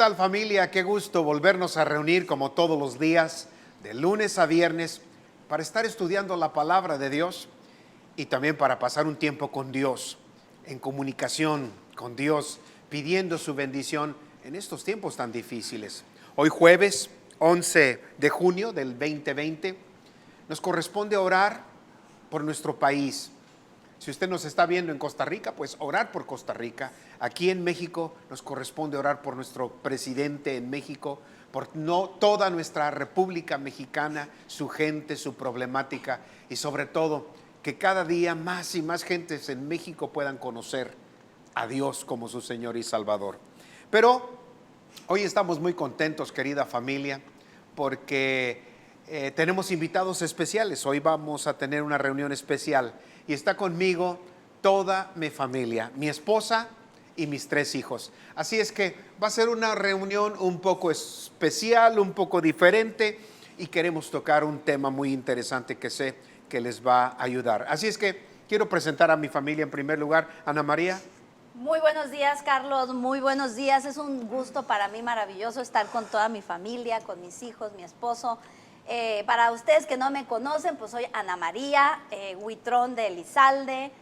tal, familia? Qué gusto volvernos a reunir como todos los días, de lunes a viernes, para estar estudiando la palabra de Dios y también para pasar un tiempo con Dios, en comunicación con Dios, pidiendo su bendición en estos tiempos tan difíciles. Hoy jueves 11 de junio del 2020 nos corresponde orar por nuestro país. Si usted nos está viendo en Costa Rica, pues orar por Costa Rica. Aquí en México nos corresponde orar por nuestro presidente en México, por toda nuestra República Mexicana, su gente, su problemática y sobre todo que cada día más y más gentes en México puedan conocer a Dios como su Señor y Salvador. Pero hoy estamos muy contentos, querida familia, porque tenemos invitados especiales. Hoy vamos a tener una reunión especial y está conmigo toda mi familia, mi esposa y mis 3 hijos. Así es que va a ser una reunión un poco especial, un poco diferente y queremos tocar un tema muy interesante que sé que les va a ayudar. Así es que quiero presentar a mi familia en primer lugar. Ana María. Muy buenos días, Carlos, muy buenos días. Es un gusto para mí maravilloso estar con toda mi familia, con mis hijos, mi esposo. Para ustedes que no me conocen, pues soy Ana María Huitrón de Elizalde.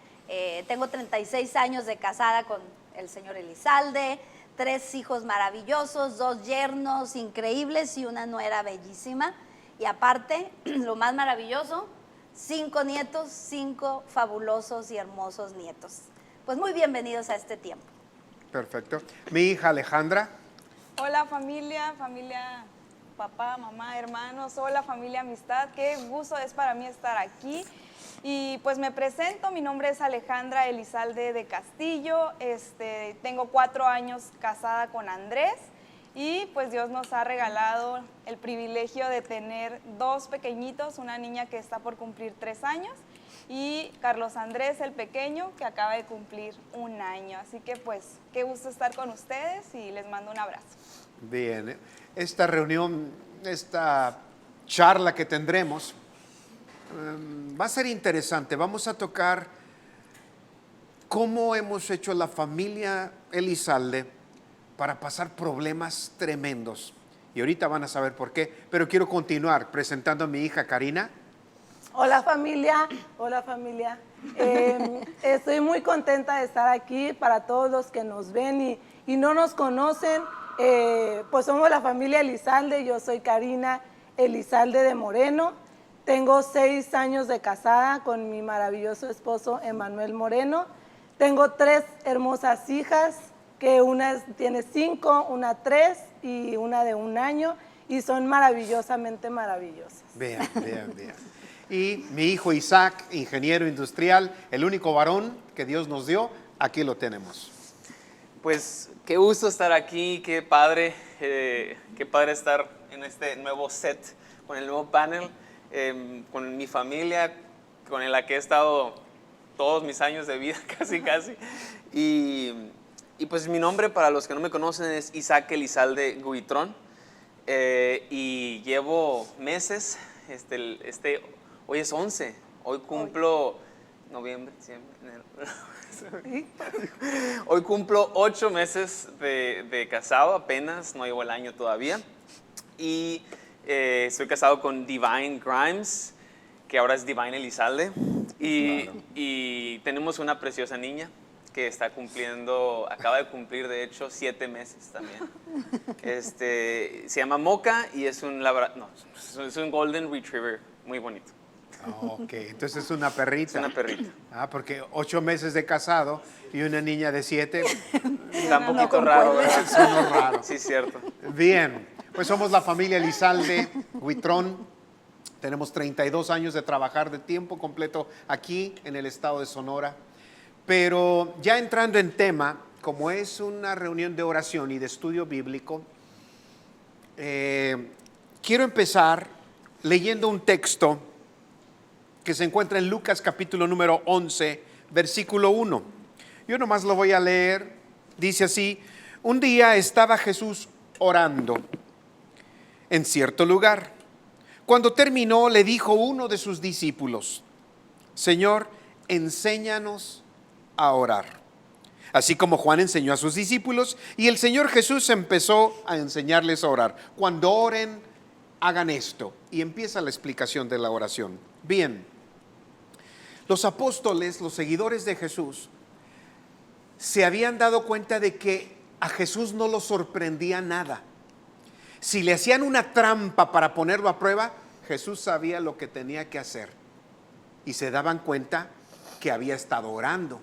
Tengo 36 años de casada con el señor Elizalde, 3 hijos maravillosos, 2 yernos increíbles y una nuera bellísima. Y aparte, lo más maravilloso, 5 nietos, 5 fabulosos y hermosos nietos. Pues muy bienvenidos a este tiempo. Perfecto. Mi hija Alejandra. Hola familia, papá, mamá, hermanos, hola familia, amistad, qué gusto es para mí estar aquí. Y pues me presento, mi nombre es Alejandra Elizalde de Castillo, tengo 4 años casada con Andrés y pues Dios nos ha regalado el privilegio de tener 2 pequeñitos, una niña que está por cumplir 3 años y Carlos Andrés, el pequeño, que acaba de cumplir 1 año. Así que pues qué gusto estar con ustedes y les mando un abrazo. Bien, esta reunión, esta charla que tendremos va a ser interesante. Vamos a tocar cómo hemos hecho la familia Elizalde para pasar problemas tremendos. Y ahorita van a saber por qué, pero quiero continuar presentando a mi hija Karina. Hola familia, hola familia. Estoy muy contenta de estar aquí para todos los que nos ven y no nos conocen. Pues somos la familia Elizalde, yo soy Karina Elizalde de Moreno. Tengo 6 años de casada con mi maravilloso esposo Emanuel Moreno. Tengo 3 hermosas hijas, que una tiene 5, una 3 y una de 1 año, y son maravillosamente maravillosas. Bien. Y mi hijo Isaac, ingeniero industrial, el único varón que Dios nos dio, aquí lo tenemos. Pues qué gusto estar aquí, qué padre estar en este nuevo set, con el nuevo panel, con mi familia, con la que he estado todos mis años de vida, casi. Y pues mi nombre, para los que no me conocen, es Isaac Elizalde Huitrón, y llevo meses, hoy es 11, hoy cumplo noviembre, diciembre, enero. Hoy cumplo 8 meses de casado, apenas, no llevo el año todavía. Y estoy casado con Divine Grimes, que ahora es Divine Elizalde. Y tenemos una preciosa niña que acaba de cumplir de hecho 7 meses también. Se llama Mocha y es un Golden Retriever muy bonito. Ok, entonces es una perrita. Es una perrita. Porque 8 meses de casado y una niña de 7. Está un poquito raro, ¿verdad? Sonó raro. Sí, cierto. Bien, pues somos la familia Elizalde Huitrón. Tenemos 32 años de trabajar de tiempo completo aquí en el estado de Sonora. Pero ya entrando en tema, como es una reunión de oración y de estudio bíblico, quiero empezar leyendo un texto que se encuentra en Lucas capítulo número 11, versículo 1. Yo nomás lo voy a leer. Dice así: un día estaba Jesús orando en cierto lugar. Cuando terminó, le dijo uno de sus discípulos: Señor, enséñanos a orar, así como Juan enseñó a sus discípulos, y el Señor Jesús empezó a enseñarles a orar. Cuando oren, hagan esto. Y empieza la explicación de la oración. Bien, los apóstoles, los seguidores de Jesús, se habían dado cuenta de que a Jesús no lo sorprendía nada. Si le hacían una trampa para ponerlo a prueba, Jesús sabía lo que tenía que hacer. Y se daban cuenta que había estado orando.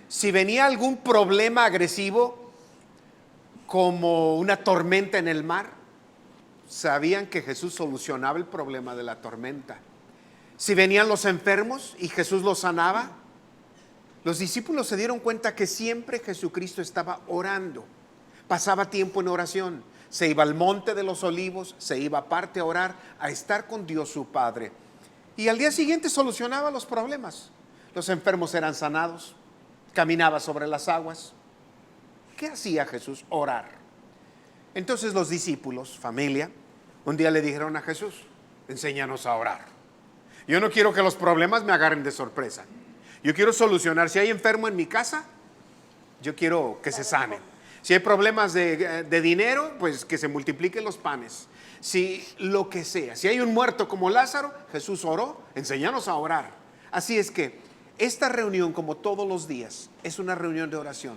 Si venía algún problema agresivo, como una tormenta en el mar, sabían que Jesús solucionaba el problema de la tormenta. Si venían los enfermos y Jesús los sanaba, los discípulos se dieron cuenta que siempre Jesucristo estaba orando. Pasaba tiempo en oración. Se iba al monte de los olivos, se iba aparte a orar, a estar con Dios su Padre. Y al día siguiente solucionaba los problemas. Los enfermos eran sanados, caminaba sobre las aguas. ¿Qué hacía Jesús? Orar. Entonces los discípulos, familia, un día le dijeron a Jesús: enséñanos a orar. Yo no quiero que los problemas me agarren de sorpresa. Yo quiero solucionar. Si hay enfermo en mi casa, yo quiero que se sane. Si hay problemas de dinero, pues que se multipliquen los panes. Si lo que sea, si hay un muerto como Lázaro, Jesús oró, enséñanos a orar. Así es que esta reunión, como todos los días, es una reunión de oración.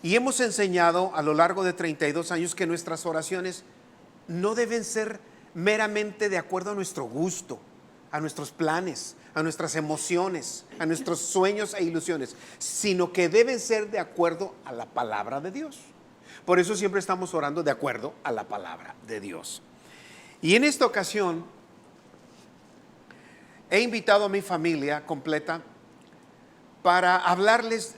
Y hemos enseñado a lo largo de 32 años que nuestras oraciones no deben ser meramente de acuerdo a nuestro gusto, a nuestros planes, a nuestras emociones, a nuestros sueños e ilusiones, sino que deben ser de acuerdo a la palabra de Dios. Por eso siempre estamos orando de acuerdo a la palabra de Dios. Y en esta ocasión he invitado a mi familia completa para hablarles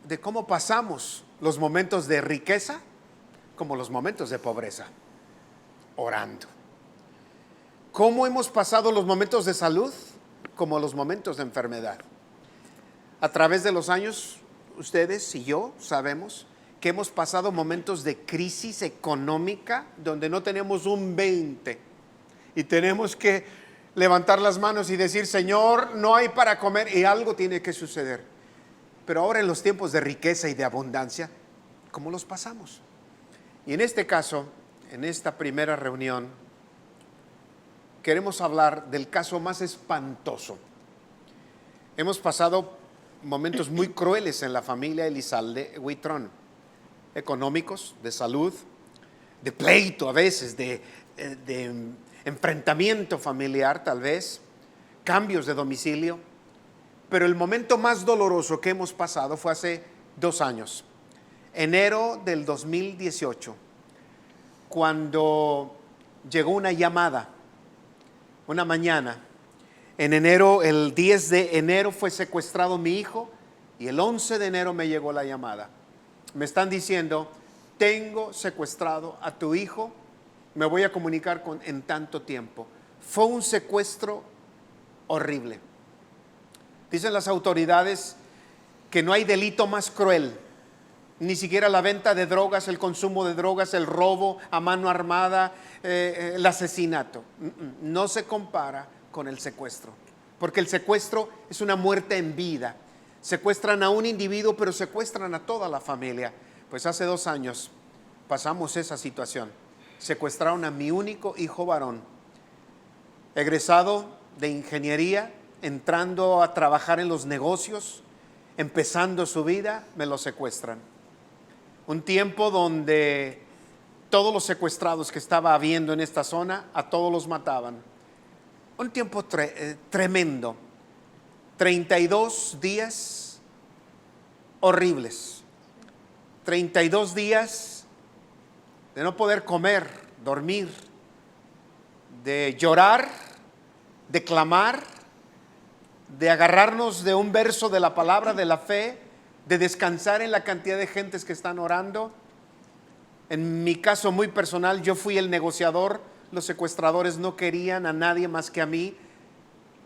de cómo pasamos los momentos de riqueza como los momentos de pobreza, orando. Cómo hemos pasado los momentos de salud como los momentos de enfermedad. A través de los años, ustedes y yo sabemos que hemos pasado momentos de crisis económica donde no tenemos un 20 y tenemos que levantar las manos y decir: Señor, no hay para comer, y algo tiene que suceder. Pero ahora, en los tiempos de riqueza y de abundancia, ¿cómo los pasamos? Y en este caso, en esta primera reunión, queremos hablar del caso más espantoso. Hemos pasado momentos muy crueles en la familia Elizalde Guitrón, económicos, de salud, de pleito a veces, de enfrentamiento familiar tal vez, cambios de domicilio. Pero el momento más doloroso que hemos pasado fue hace 2 años, enero del 2018, cuando llegó una llamada, una mañana. En enero, el 10 de enero fue secuestrado mi hijo y el 11 de enero me llegó la llamada. Me están diciendo: tengo secuestrado a tu hijo, me voy a comunicar en tanto tiempo. Fue un secuestro horrible. Dicen las autoridades que no hay delito más cruel, ni siquiera la venta de drogas, el consumo de drogas, el robo a mano armada, el asesinato. No se compara con el secuestro, porque el secuestro es una muerte en vida. Secuestran a un individuo, pero secuestran a toda la familia. Pues hace 2 años pasamos esa situación. Secuestraron a mi único hijo varón, egresado de ingeniería, entrando a trabajar en los negocios, empezando su vida, me lo secuestran. Un tiempo donde todos los secuestrados que estaba habiendo en esta zona, a todos los mataban. Un tiempo tremendo. 32 días horribles. 32 días de no poder comer, dormir, de llorar, de clamar, de agarrarnos de un verso de la palabra de la fe, de descansar en la cantidad de gentes que están orando. En mi caso muy personal, yo fui el negociador. Los secuestradores no querían a nadie más que a mí.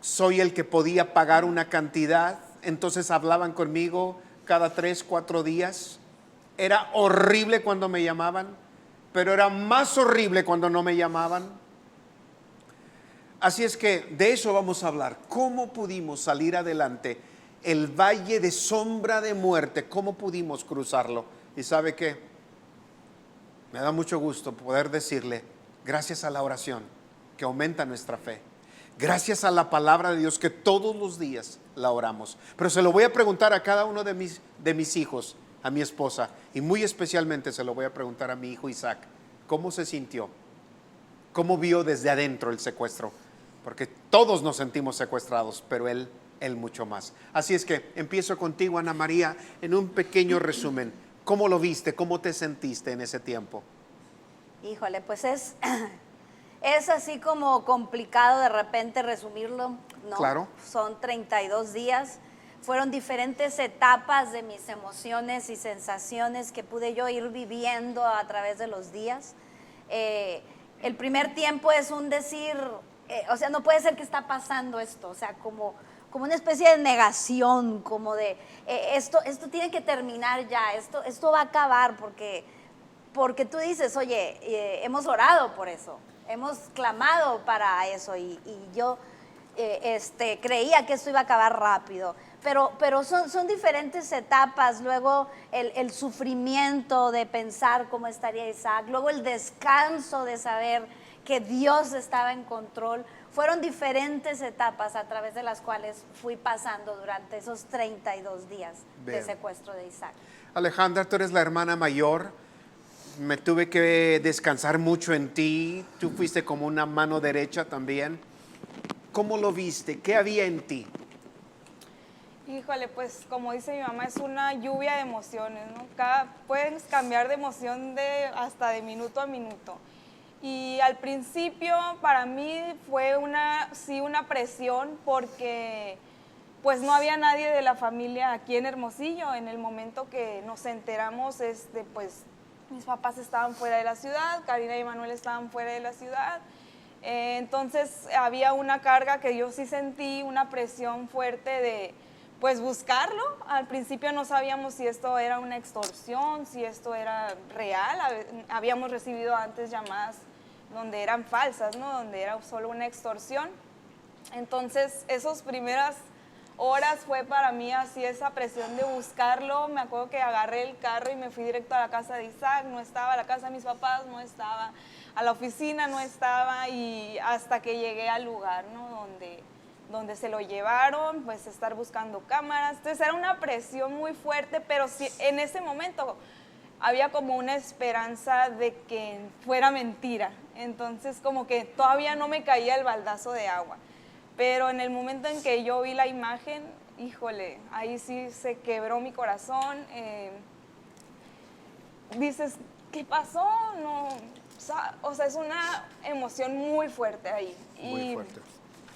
Soy el que podía pagar una cantidad. Entonces hablaban conmigo cada 3, 4 días. Era horrible cuando me llamaban, pero era más horrible cuando no me llamaban. Así es que de eso vamos a hablar. ¿Cómo pudimos salir adelante el valle de sombra de muerte, ¿cómo pudimos cruzarlo? Y ¿sabe qué? Me da mucho gusto poder decirle, gracias a la oración que aumenta nuestra fe, gracias a la palabra de Dios que todos los días la oramos. Pero se lo voy a preguntar a cada uno de mis hijos, a mi esposa, y muy especialmente se lo voy a preguntar a mi hijo Isaac, ¿cómo se sintió? ¿Cómo vio desde adentro el secuestro? Porque todos nos sentimos secuestrados, pero él mucho más. Así es que empiezo contigo, Ana María, en un pequeño resumen. ¿Cómo lo viste? ¿Cómo te sentiste en ese tiempo? Híjole, pues es así como complicado de repente resumirlo, ¿no? Claro. Son 32 días, fueron diferentes etapas de mis emociones y sensaciones que pude yo ir viviendo a través de los días. El primer tiempo es un decir, o sea, no puede ser que está pasando esto, o sea, como una especie de negación, como de esto tiene que terminar ya, esto va a acabar, porque tú dices, oye, hemos orado por eso, hemos clamado para eso, y yo creía que esto iba a acabar rápido, pero son diferentes etapas. Luego el sufrimiento de pensar cómo estaría Isaac, luego el descanso de saber que Dios estaba en control. Fueron diferentes etapas a través de las cuales fui pasando durante esos 32 días de secuestro de Isaac. Alejandra, tú eres la hermana mayor. Me tuve que descansar mucho en ti. Tú fuiste como una mano derecha también. ¿Cómo lo viste? ¿Qué había en ti? Híjole, pues como dice mi mamá, es una lluvia de emociones, ¿no? Puedes cambiar de emoción hasta de minuto a minuto. Y al principio para mí fue una presión, porque pues no había nadie de la familia aquí en Hermosillo. En el momento que nos enteramos, pues mis papás estaban fuera de la ciudad, Karina y Manuel estaban fuera de la ciudad. Entonces había una carga que yo sí sentí, una presión fuerte de pues buscarlo. Al principio no sabíamos si esto era una extorsión, si esto era real. Habíamos recibido antes llamadas donde eran falsas, ¿no? Donde era solo una extorsión. Entonces, esas primeras horas fue para mí así esa presión de buscarlo. Me acuerdo que agarré el carro y me fui directo a la casa de Isaac. No estaba, a la casa de mis papás no estaba, a la oficina no estaba, y hasta que llegué al lugar, ¿no? Donde se lo llevaron, pues estar buscando cámaras. Entonces era una presión muy fuerte, pero sí, en ese momento había como una esperanza de que fuera mentira. Entonces como que todavía no me caía el baldazo de agua. Pero en el momento en que yo vi la imagen, híjole, ahí sí se quebró mi corazón. Dices, ¿qué pasó? No, o sea, es una emoción muy fuerte ahí. Muy fuerte.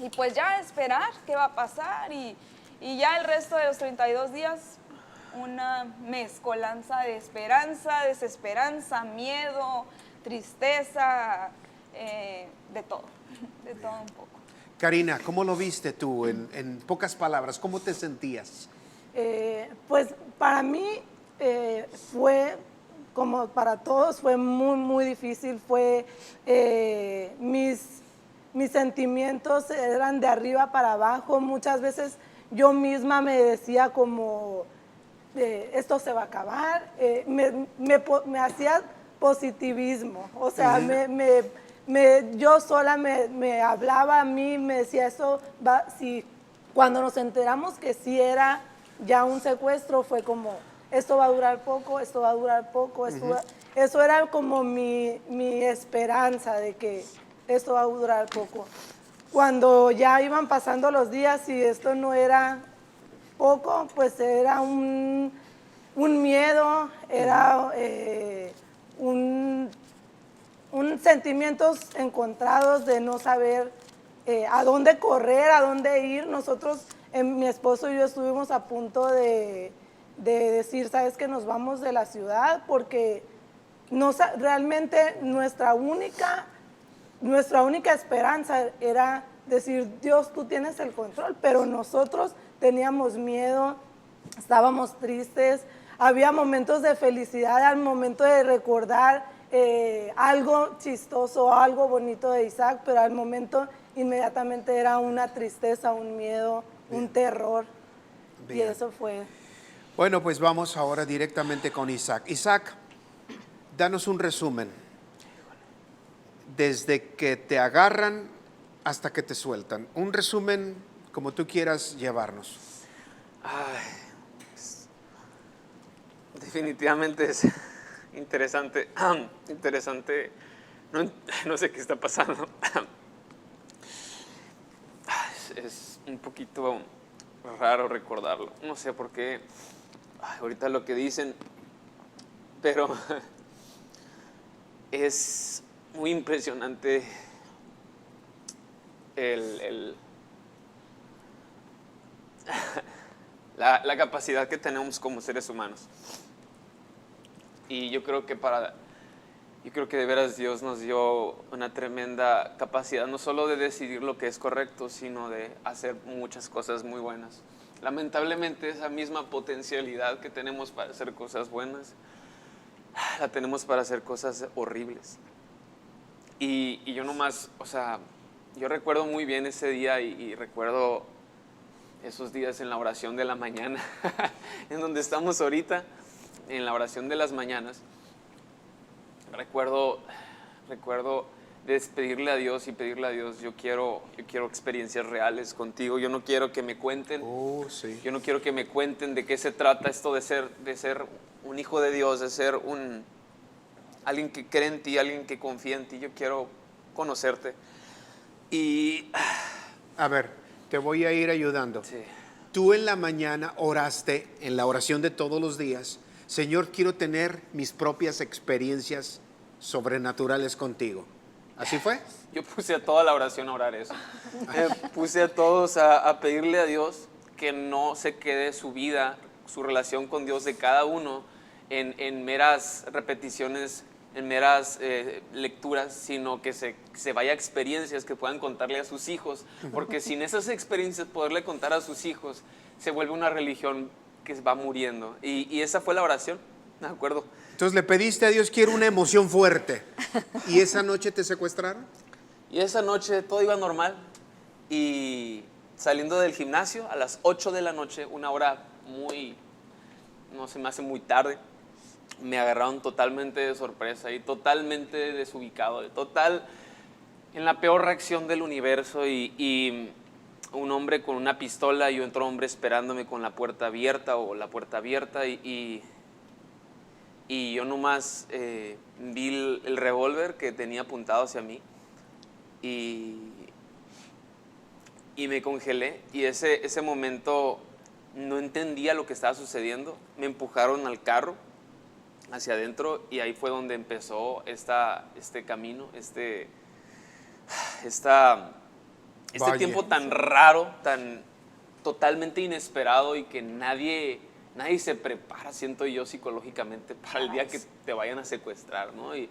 Y pues ya esperar qué va a pasar, y ya el resto de los 32 días una mezcolanza de esperanza, desesperanza, miedo, tristeza, de todo un poco. Karina, ¿cómo lo viste tú en pocas palabras? ¿Cómo te sentías? Pues para mí fue, como para todos, fue muy, muy difícil. Mis sentimientos eran de arriba para abajo. Muchas veces yo misma me decía como, esto se va a acabar. Me hacía positivismo. O sea, yo sola me hablaba a mí, me decía, eso va, si cuando nos enteramos que sí era ya un secuestro, fue como, esto va a durar poco, esto va a durar poco, eso era como mi esperanza de que esto va a durar poco. Cuando ya iban pasando los días y esto no era poco, pues era un miedo, era un sentimientos encontrados de no saber a dónde correr, a dónde ir. Nosotros, mi esposo y yo estuvimos a punto de decir, ¿sabes qué? Nos vamos de la ciudad, porque realmente nuestra única esperanza era decir, Dios, tú tienes el control, pero nosotros teníamos miedo, estábamos tristes, había momentos de felicidad al momento de recordar algo chistoso, algo bonito de Isaac, pero al momento inmediatamente era una tristeza, un miedo, un terror. Y Bien. eso fue. Bueno, pues vamos ahora directamente con Isaac. Isaac, danos un resumen. Desde que te agarran hasta que te sueltan. Un resumen como tú quieras llevarnos. Ay, definitivamente es interesante. Interesante. No sé qué está pasando. Es un poquito raro recordarlo. No sé por qué. Ahorita lo que dicen, pero es muy impresionante la capacidad que tenemos como seres humanos. Y yo creo que de veras Dios nos dio una tremenda capacidad, no solo de decidir lo que es correcto, sino de hacer muchas cosas muy buenas. Lamentablemente esa misma potencialidad que tenemos para hacer cosas buenas, la tenemos para hacer cosas horribles. Y yo nomás, o sea, yo recuerdo muy bien ese día y recuerdo esos días en la oración de la mañana, en donde estamos ahorita, en la oración de las mañanas. Recuerdo despedirle a Dios y pedirle a Dios, yo quiero experiencias reales contigo, yo no quiero que me cuenten, Sí. yo no quiero que me cuenten de qué se trata esto de ser un hijo de Dios, de ser alguien que cree en ti, alguien que confía en ti. Yo quiero conocerte. Y A ver, te voy a ir ayudando. sí, Tú en la mañana oraste en la oración de todos los días, Señor, quiero tener mis propias experiencias sobrenaturales contigo. ¿Así fue? yo puse a toda la oración a orar eso. Puse a todos a pedirle a Dios que no se quede su vida, su relación con Dios de cada uno en meras repeticiones, en meras lecturas, sino que se vaya a experiencias que puedan contarle a sus hijos, porque sin esas experiencias poderle contar a sus hijos se vuelve una religión que va muriendo. Y esa fue la oración, ¿de acuerdo? Entonces le pediste a Dios, quiero una emoción fuerte. ¿Y esa noche te secuestraron? Y esa noche todo iba normal y saliendo del gimnasio a las 8 de la noche, una hora no se me hace muy tarde, me agarraron totalmente de sorpresa y totalmente desubicado, en la peor reacción del universo y un hombre con una pistola y otro hombre esperándome con la puerta abierta y yo nomás vi el revólver que tenía apuntado hacia mí y me congelé y ese momento no entendía lo que estaba sucediendo. Me empujaron al carro hacia adentro y ahí fue donde empezó este camino, este Vaya. tiempo tan raro, tan totalmente inesperado y que nadie se prepara, siento yo, psicológicamente para el día que te vayan a secuestrar, ¿no? Y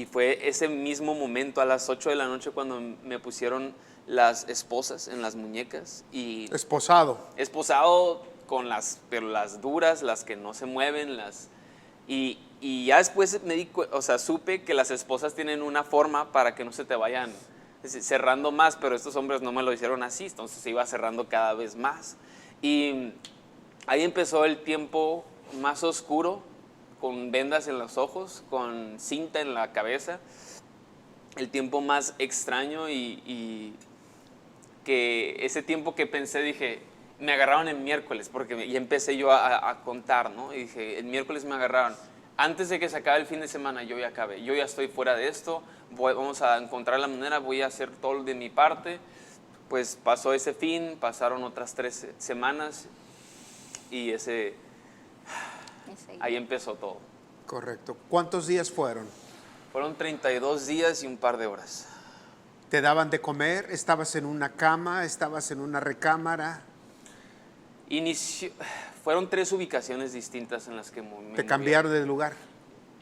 fue ese mismo momento a las 8 de la noche cuando me pusieron las esposas en las muñecas y Esposado. esposado pero las duras, las que no se mueven, y ya después supe que las esposas tienen una forma para que no se te vayan cerrando más, pero estos hombres no me lo hicieron así, entonces se iba cerrando cada vez más. Y ahí empezó el tiempo más oscuro, con vendas en los ojos, con cinta en la cabeza, el tiempo más extraño y que ese tiempo que pensé, dije, me agarraron el miércoles, y empecé yo a contar, ¿no? Y dije, el miércoles me agarraron. Antes de que se acabe el fin de semana, yo ya acabé. Yo ya estoy fuera de esto, vamos a encontrar la manera, voy a hacer todo de mi parte. Pues pasó ese fin, pasaron otras 3 semanas y ahí empezó todo. Correcto. ¿Cuántos días fueron? Fueron 32 días y un par de horas. ¿Te daban de comer? ¿Estabas en una cama? ¿Estabas en una recámara? Fueron 3 ubicaciones distintas en las que me ¿Te cambiaron de lugar?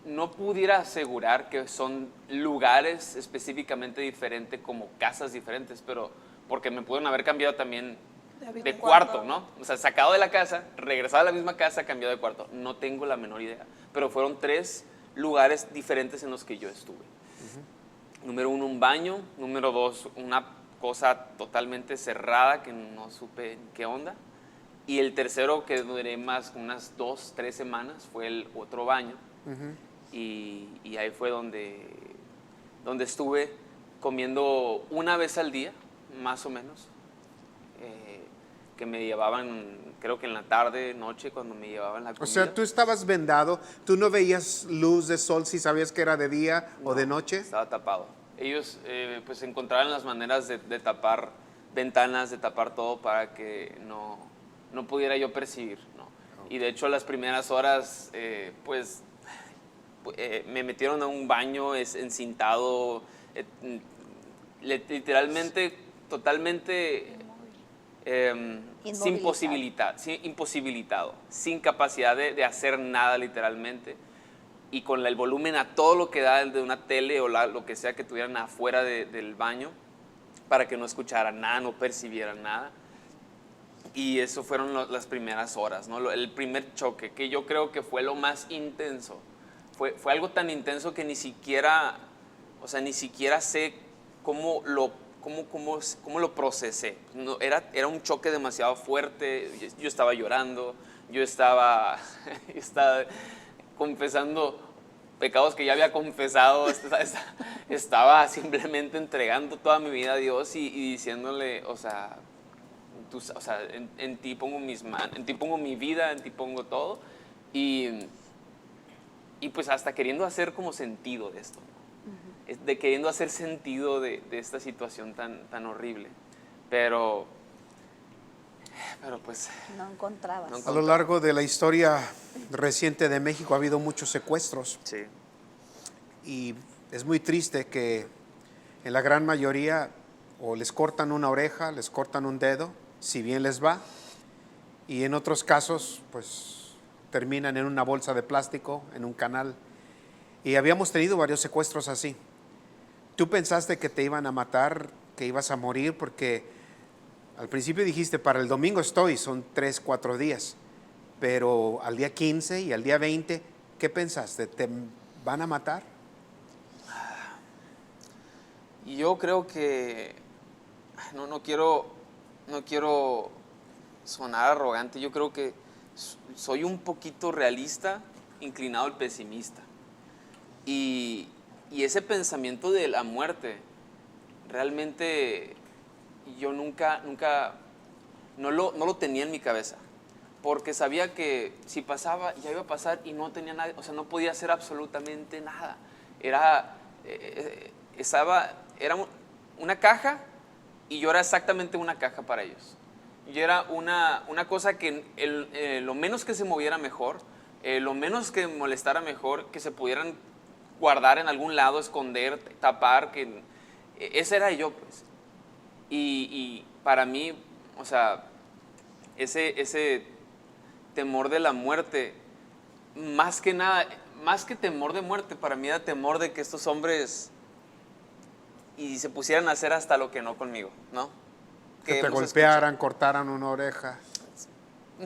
No pudiera asegurar que son lugares específicamente diferentes, como casas diferentes, pero porque me pudieron haber cambiado también de cuarto, ¿no? O sea, sacado de la casa, regresado a la misma casa, cambiado de cuarto. No tengo la menor idea, pero fueron 3 lugares diferentes en los que yo estuve. Número 1, un baño. Número 2, una cosa totalmente cerrada que no supe qué onda. Y el tercero, que duré más, unas 2, 3 semanas, fue el otro baño. Y ahí fue donde estuve comiendo una vez al día, más o menos, que me llevaban, creo que en la tarde, noche, cuando me llevaban la comida. O sea, tú estabas vendado, tú no veías luz de sol si sabías que era de día o de noche. Estaba tapado. Ellos pues encontraron las maneras de tapar ventanas, de tapar todo para que no pudiera yo percibir, ¿no? Y de hecho las primeras horas pues me metieron a un baño encintado, literalmente, totalmente imposibilitado, sin capacidad de hacer nada literalmente, y con el volumen a todo lo que da de una tele o lo que sea que tuvieran afuera del baño, para que no escucharan nada, no percibieran nada. Y eso fueron las primeras horas, ¿no? El primer choque, que yo creo que fue lo más intenso. Fue algo tan intenso que ni siquiera sé cómo lo procesé. No, era un choque demasiado fuerte. Yo estaba llorando, yo estaba confesando pecados que ya había confesado, estaba simplemente entregando toda mi vida a Dios y diciéndole, en ti pongo mis manos, en ti pongo mi vida, en ti pongo todo, y pues hasta queriendo hacer como sentido de esto, queriendo hacer sentido de esta situación tan horrible, pero pues No encontrabas. A lo largo de la historia reciente de México ha habido muchos secuestros. sí. Y es muy triste que en la gran mayoría o les cortan una oreja, les cortan un dedo, si bien les va, y en otros casos pues terminan en una bolsa de plástico, en un canal. Y habíamos tenido varios secuestros así. ¿Tú pensaste que te iban a matar, que ibas a morir? Porque al principio dijiste, para el domingo estoy, son 3, 4 días, pero al día 15 y al día 20, ¿qué pensaste? ¿Te van a matar? Y yo creo que, no quiero sonar arrogante, yo creo que soy un poquito realista, inclinado al pesimista. Y ese pensamiento de la muerte, realmente yo nunca no lo tenía en mi cabeza. Porque sabía que si pasaba, ya iba a pasar y no tenía nada, o sea, no podía hacer absolutamente nada. Era una caja y yo era exactamente una caja para ellos. Yo era una cosa que lo menos que se moviera mejor, lo menos que molestara mejor, que se pudieran guardar en algún lado, esconder, tapar, ese era yo, pues. Y para mí, o sea, ese temor de la muerte, más que nada, más que temor de muerte, para mí era temor de que estos hombres y se pusieran a hacer hasta lo que no conmigo, ¿no? Que te golpearan, cortaran una oreja.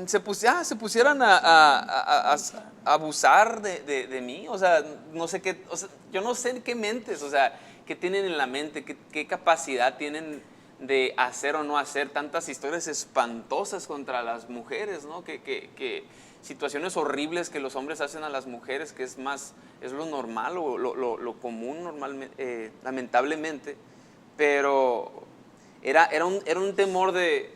Se pusieran a abusar de mí, o sea, no sé qué, o sea, yo no sé qué mentes, o sea, qué tienen en la mente, qué capacidad tienen de hacer o no hacer tantas historias espantosas contra las mujeres, ¿no? Que situaciones horribles que los hombres hacen a las mujeres, que es lo normal o lo común normalmente, lamentablemente, pero era un temor de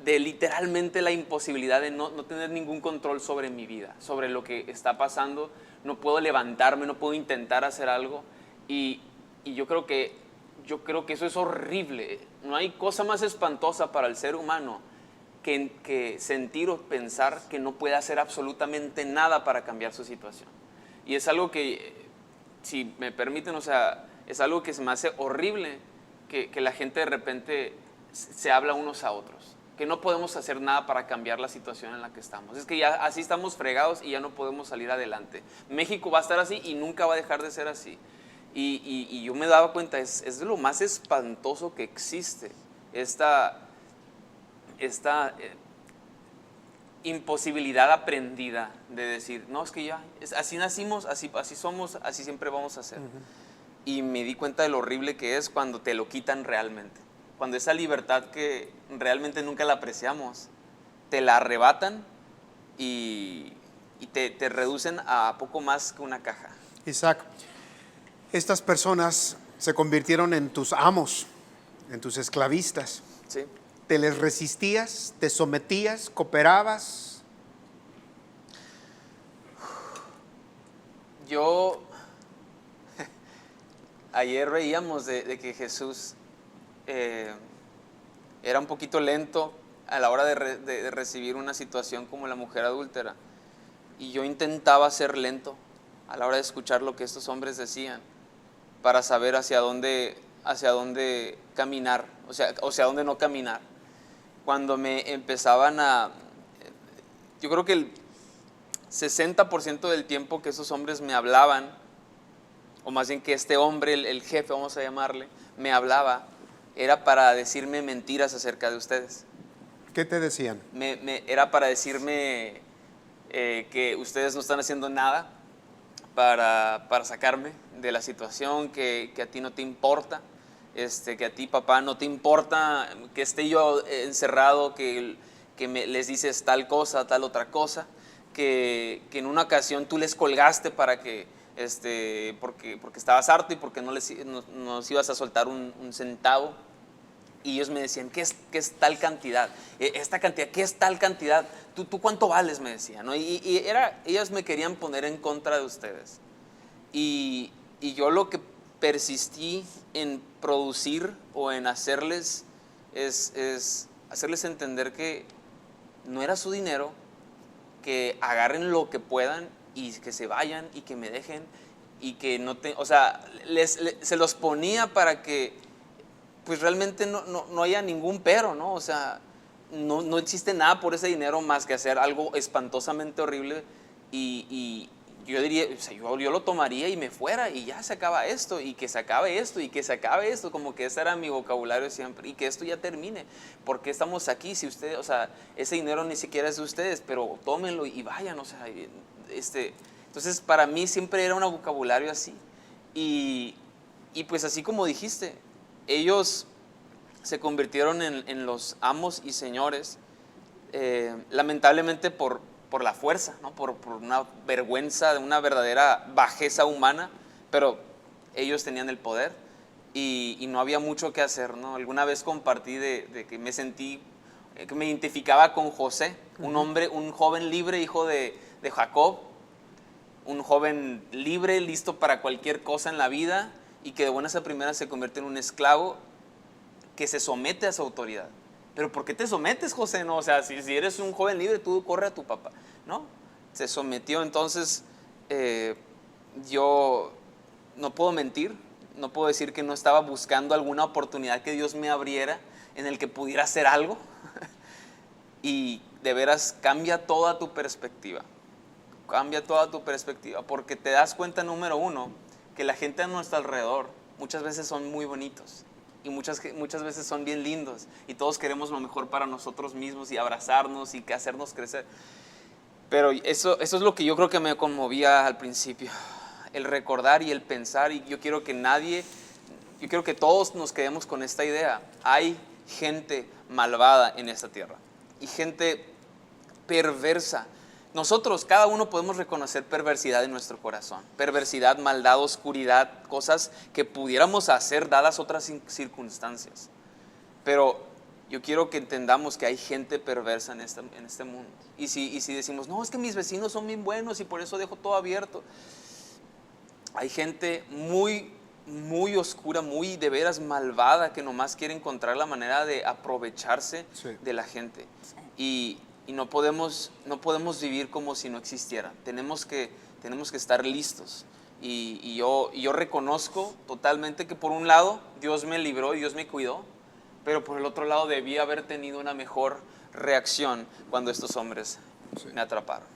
literalmente la imposibilidad de no tener ningún control sobre mi vida, sobre lo que está pasando. No puedo levantarme, no puedo intentar hacer algo, y yo creo que eso es horrible. No hay cosa más espantosa para el ser humano que sentir o pensar que no puede hacer absolutamente nada para cambiar su situación. Y es algo que, si me permiten, o sea, es algo que se me hace horrible que la gente de repente se habla unos a otros, que no podemos hacer nada para cambiar la situación en la que estamos. Es que ya así estamos fregados y ya no podemos salir adelante. México va a estar así y nunca va a dejar de ser así. Y yo me daba cuenta, es de lo más espantoso que existe, esta imposibilidad aprendida de decir, no, es que ya, así nacimos, así somos, así siempre vamos a ser. Y me di cuenta de lo horrible que es cuando te lo quitan realmente. cuando esa libertad que realmente nunca la apreciamos, te la arrebatan y te reducen a poco más que una caja. Isaac, estas personas se convirtieron en tus amos, en tus esclavistas. ¿Sí? ¿Te les resistías? ¿Te sometías? ¿Cooperabas? Yo, ayer veíamos de que Jesús era un poquito lento a la hora de recibir una situación como la mujer adúltera. Y yo intentaba ser lento a la hora de escuchar lo que estos hombres decían para saber hacia dónde caminar, o sea, hacia dónde no caminar. Cuando me empezaban yo creo que el 60% del tiempo que esos hombres me hablaban, o más bien que este hombre, el jefe, vamos a llamarle, me hablaba, era para decirme mentiras acerca de ustedes. ¿Qué te decían? Era para decirme que ustedes no están haciendo nada para sacarme de la situación, que a ti no te importa, que a ti, papá, no te importa que esté yo encerrado, que les dices tal cosa, tal otra cosa, que en una ocasión tú les colgaste para que, porque estabas harto y porque no nos ibas a soltar un centavo. Y ellos me decían, ¿qué es tal cantidad? Esta cantidad, ¿qué es tal cantidad? ¿Tú cuánto vales? Me decían, ¿no? Ellos me querían poner en contra de ustedes. Y yo lo que persistí en producir o en hacerles es hacerles entender que no era su dinero, que agarren lo que puedan y que se vayan y que me dejen y que no o sea, se los ponía para que pues realmente no haya ningún pero, ¿no? O sea, no existe nada por ese dinero más que hacer algo espantosamente horrible y yo diría, o sea, yo lo tomaría y me fuera y ya se acaba esto y que se acabe esto y que se acabe esto, como que ese era mi vocabulario siempre y que esto ya termine. ¿Por qué estamos aquí si ustedes, o sea, ese dinero ni siquiera es de ustedes, pero tómenlo y vayan, o sea, entonces para mí siempre era un vocabulario así y pues así como dijiste, ellos se convirtieron en los amos y señores, lamentablemente por la fuerza, ¿no? por una vergüenza, una verdadera bajeza humana, pero ellos tenían el poder y no había mucho que hacer, ¿no? Alguna vez compartí de que me sentí, que me identificaba con José, un joven libre, hijo de Jacob, un joven libre, listo para cualquier cosa en la vida, y que de buenas a primeras se convierte en un esclavo que se somete a su autoridad. ¿Pero por qué te sometes, José? No, o sea, si eres un joven libre, tú corre a tu papá. No, se sometió. Entonces, yo no puedo mentir, no puedo decir que no estaba buscando alguna oportunidad que Dios me abriera en el que pudiera hacer algo. Y de veras cambia toda tu perspectiva. Cambia toda tu perspectiva, porque te das cuenta, número uno, que la gente a nuestro alrededor muchas veces son muy bonitos y muchas veces son bien lindos y todos queremos lo mejor para nosotros mismos y abrazarnos y hacernos crecer. Pero eso es lo que yo creo que me conmovía al principio, el recordar y el pensar, y yo quiero que todos nos quedemos con esta idea. Hay gente malvada en esta tierra y gente perversa. Nosotros, cada uno podemos reconocer perversidad en nuestro corazón, perversidad, maldad, oscuridad, cosas que pudiéramos hacer dadas otras circunstancias. Pero yo quiero que entendamos que hay gente perversa en este mundo. Y si decimos, no, es que mis vecinos son bien buenos y por eso dejo todo abierto. Hay gente muy, muy oscura, muy de veras malvada, que nomás quiere encontrar la manera de aprovecharse de la gente. Y no podemos vivir como si no existiera. Tenemos que estar listos. Y yo reconozco totalmente que por un lado Dios me libró y Dios me cuidó, pero por el otro lado debí haber tenido una mejor reacción cuando estos hombres me atraparon.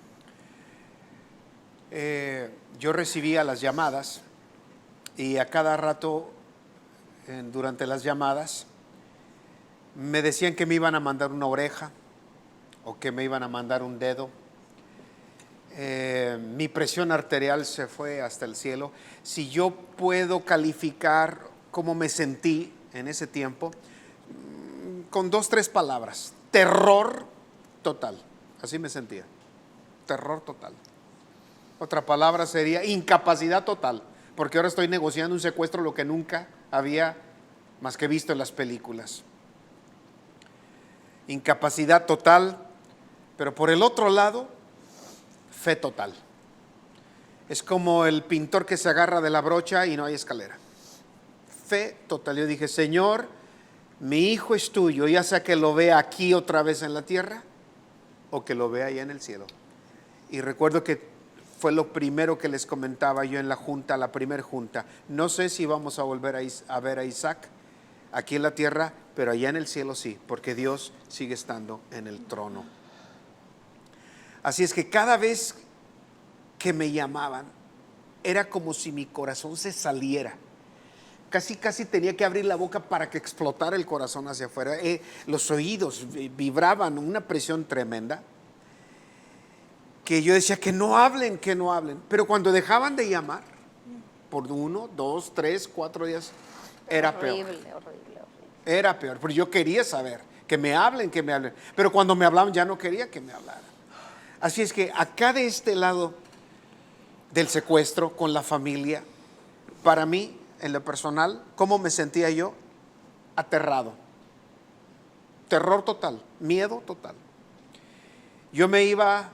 Yo recibía las llamadas y a cada rato durante las llamadas me decían que me iban a mandar una oreja o que me iban a mandar un dedo. Mi presión arterial se fue hasta el cielo. Si yo puedo calificar cómo me sentí en ese tiempo, con 2, 3 palabras: terror total. Así me sentía, terror total. Otra palabra sería incapacidad total, porque ahora estoy negociando un secuestro, lo que nunca había más que visto en las películas. Incapacidad total, pero por el otro lado, fe total. Es como el pintor que se agarra de la brocha y no hay escalera. Fe total. Yo dije: Señor, mi hijo es tuyo, ya sea que lo vea aquí otra vez en la tierra o que lo vea allá en el cielo. Y recuerdo que fue lo primero que les comentaba yo en la junta, la primera junta: no sé si vamos a volver a ver a Isaac aquí en la tierra, pero allá en el cielo sí, porque Dios sigue estando en el trono. Así es que cada vez que me llamaban, era como si mi corazón se saliera. Casi tenía que abrir la boca para que explotara el corazón hacia afuera. Los oídos vibraban, una presión tremenda, que yo decía: que no hablen. Pero cuando dejaban de llamar, por 1, 2, 3, 4 días, era peor. Horrible. Era peor, porque yo quería saber, que me hablen. Pero cuando me hablaban ya no quería que me hablaran. Así es que acá de este lado del secuestro con la familia, para mí, en lo personal, ¿cómo me sentía yo? Aterrado. Terror total, miedo total. Yo me iba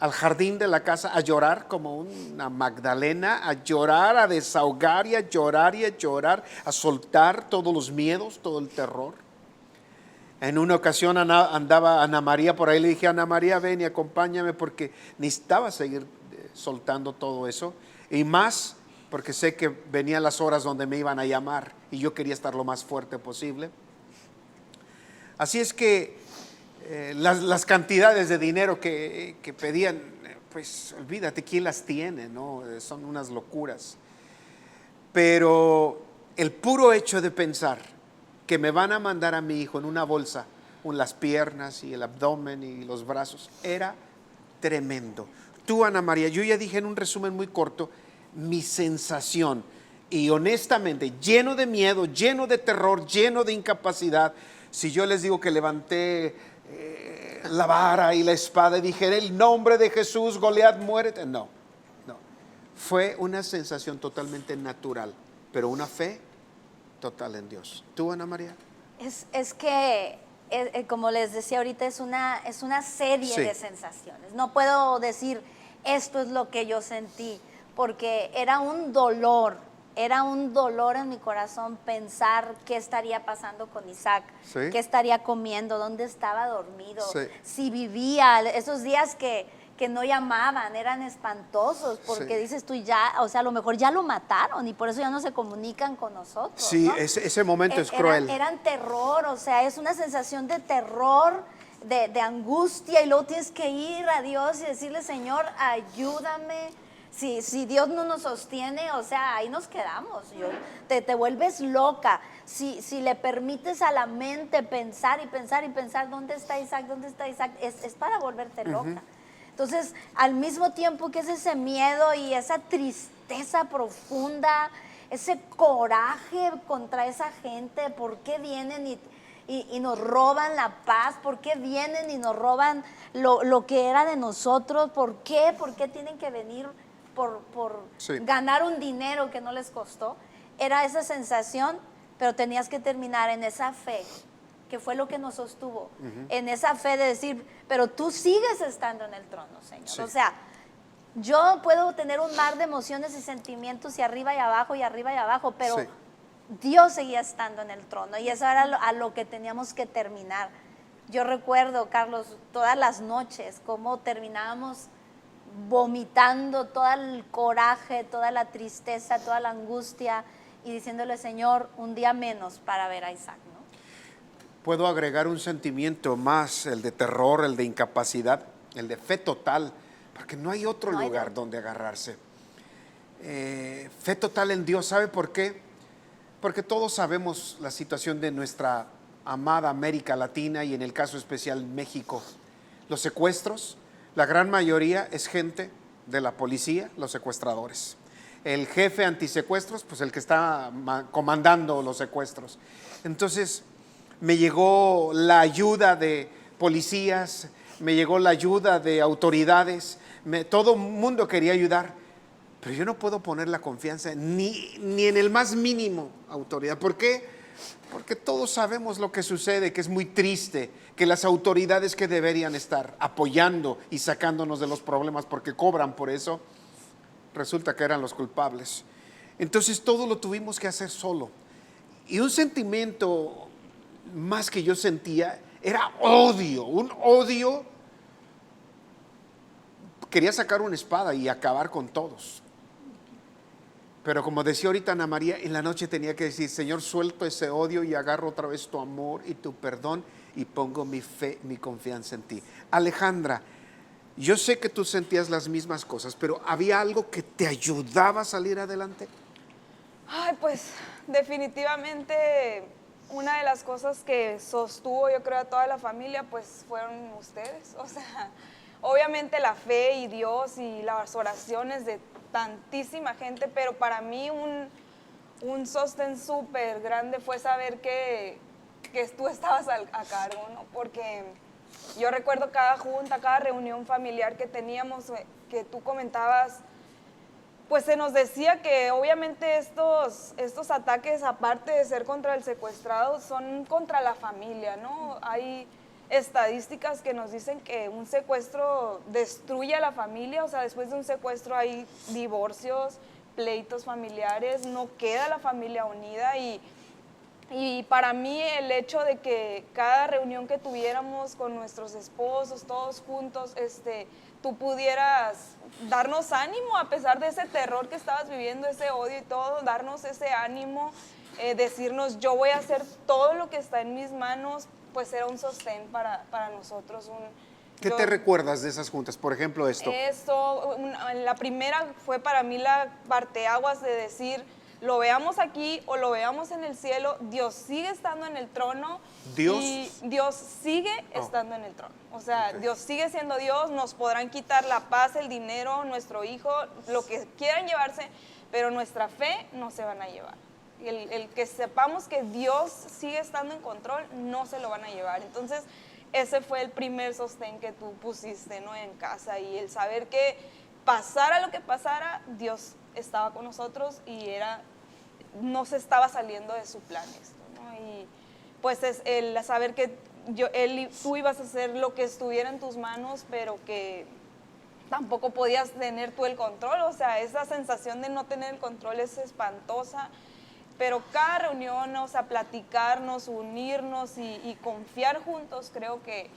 al jardín de la casa a llorar como una Magdalena, a llorar, a desahogar y a llorar, a soltar todos los miedos, todo el terror. En una ocasión andaba Ana María por ahí, le dije: Ana María, ven y acompáñame, porque necesitaba seguir soltando todo eso, y más porque sé que venían las horas donde me iban a llamar y yo quería estar lo más fuerte posible. Así es que las cantidades de dinero que pedían, pues olvídate quién las tiene, ¿no? Son unas locuras. Pero el puro hecho de pensar que me van a mandar a mi hijo en una bolsa, con las piernas y el abdomen y los brazos, era tremendo. Tú, Ana María, yo ya dije en un resumen muy corto mi sensación, y honestamente, lleno de miedo, lleno de terror, lleno de incapacidad. Si yo les digo que levanté la vara y la espada y dije: en el nombre de Jesús, Goliat, muérete, no. Fue una sensación totalmente natural, pero una fe total en Dios. ¿Tú, Ana María? Es que, como les decía ahorita, es una serie Sí. de sensaciones. No puedo decir esto es lo que yo sentí, porque era un dolor en mi corazón pensar qué estaría pasando con Isaac, Sí. qué estaría comiendo, dónde estaba dormido, Sí. si vivía. Esos días que no llamaban eran espantosos, porque Sí. dices tú, ya, o sea, a lo mejor ya lo mataron y por eso ya no se comunican con nosotros, Sí, ¿no? ese momento es Eran- cruel. Eran terror, o sea, es una sensación de terror, de angustia, y luego tienes que ir a Dios y decirle: Señor, ayúdame. Si Dios no nos sostiene, o sea, ahí nos quedamos. Te vuelves loca. Si le permites a la mente pensar y pensar, ¿dónde está Isaac? ¿Dónde está Isaac? Es para volverte loca. Entonces, al mismo tiempo que es ese miedo y esa tristeza profunda, ese coraje contra esa gente, ¿por qué vienen y nos roban la paz? ¿Por qué vienen y nos roban lo que era de nosotros? ¿Por qué? ¿Por qué tienen que venir por Sí. ganar un dinero que no les costó? Era esa sensación, pero tenías que terminar en esa fe, que fue lo que nos sostuvo, en esa fe de decir: pero tú sigues estando en el trono, Señor. Sí. O sea, yo puedo tener un mar de emociones y sentimientos y arriba y abajo, pero Sí. Dios seguía estando en el trono, y eso era a lo que teníamos que terminar. Yo recuerdo, Carlos, todas las noches cómo terminábamos vomitando todo el coraje, toda la tristeza, toda la angustia, y diciéndole: Señor, un día menos para ver a Isaac, ¿no? Puedo agregar un sentimiento más, el de terror, el de incapacidad, el de fe total, porque no hay otro No hay lugar otro. donde agarrarse. Fe total en Dios. ¿Sabe por qué? Porque todos sabemos la situación de nuestra amada América Latina, y en el caso especial México. Los secuestros, la gran mayoría es gente de la policía, los secuestradores. El jefe antisecuestros, pues el que está comandando los secuestros. Entonces, me llegó la ayuda de policías, me llegó la ayuda de autoridades, todo el mundo quería ayudar, pero yo no puedo poner la confianza ni en el más mínimo autoridad. ¿Por qué? Porque todos sabemos lo que sucede, que es muy triste, que las autoridades que deberían estar apoyando y sacándonos de los problemas porque cobran por eso, resulta que eran los culpables. Entonces todo lo tuvimos que hacer solo. Y un sentimiento más que yo sentía era odio, un odio. Quería sacar una espada y acabar con todos. Pero como decía ahorita Ana María, en la noche tenía que decir: Señor, suelto ese odio y agarro otra vez tu amor y tu perdón y pongo mi fe, mi confianza en ti. Alejandra, yo sé que tú sentías las mismas cosas, pero ¿había algo que te ayudaba a salir adelante? Ay, pues definitivamente una de las cosas que sostuvo, yo creo, a toda la familia, pues fueron ustedes. O sea, obviamente la fe y Dios y las oraciones de tantísima gente, pero para mí un sostén súper grande fue saber que tú estabas a cargo, ¿no? Porque yo recuerdo cada junta, cada reunión familiar que teníamos, que tú comentabas, pues se nos decía que obviamente estos ataques, aparte de ser contra el secuestrado, son contra la familia, ¿no? Hay estadísticas que nos dicen que un secuestro destruye a la familia. O sea, después de un secuestro hay divorcios, pleitos familiares, no queda la familia unida. Y para mí el hecho de que cada reunión que tuviéramos con nuestros esposos, todos juntos, tú pudieras darnos ánimo a pesar de ese terror que estabas viviendo, ese odio y todo, darnos ese ánimo, decirnos: yo voy a hacer todo lo que está en mis manos, pues era un sostén para nosotros. ¿Qué te recuerdas de esas juntas? Por ejemplo, esto. La primera fue para mí la parteaguas de decir: lo veamos aquí o lo veamos en el cielo, Dios sigue estando en el trono. ¿Dios? Y Dios sigue estando en el trono. O sea, okay. Dios sigue siendo Dios. Nos podrán quitar la paz, el dinero, nuestro hijo, lo que quieran llevarse, pero nuestra fe no se van a llevar. El que sepamos que Dios sigue estando en control, no se lo van a llevar. Entonces, ese fue el primer sostén que tú pusiste, ¿no?, en casa, y el saber que pasara lo que pasara, Dios estaba con nosotros y no se estaba saliendo de su plan esto, ¿no? Y pues es el saber que tú ibas a hacer lo que estuviera en tus manos, pero que tampoco podías tener tú el control. O sea, esa sensación de no tener el control es espantosa. Pero cada reunión, o sea, platicarnos, unirnos y confiar juntos, creo que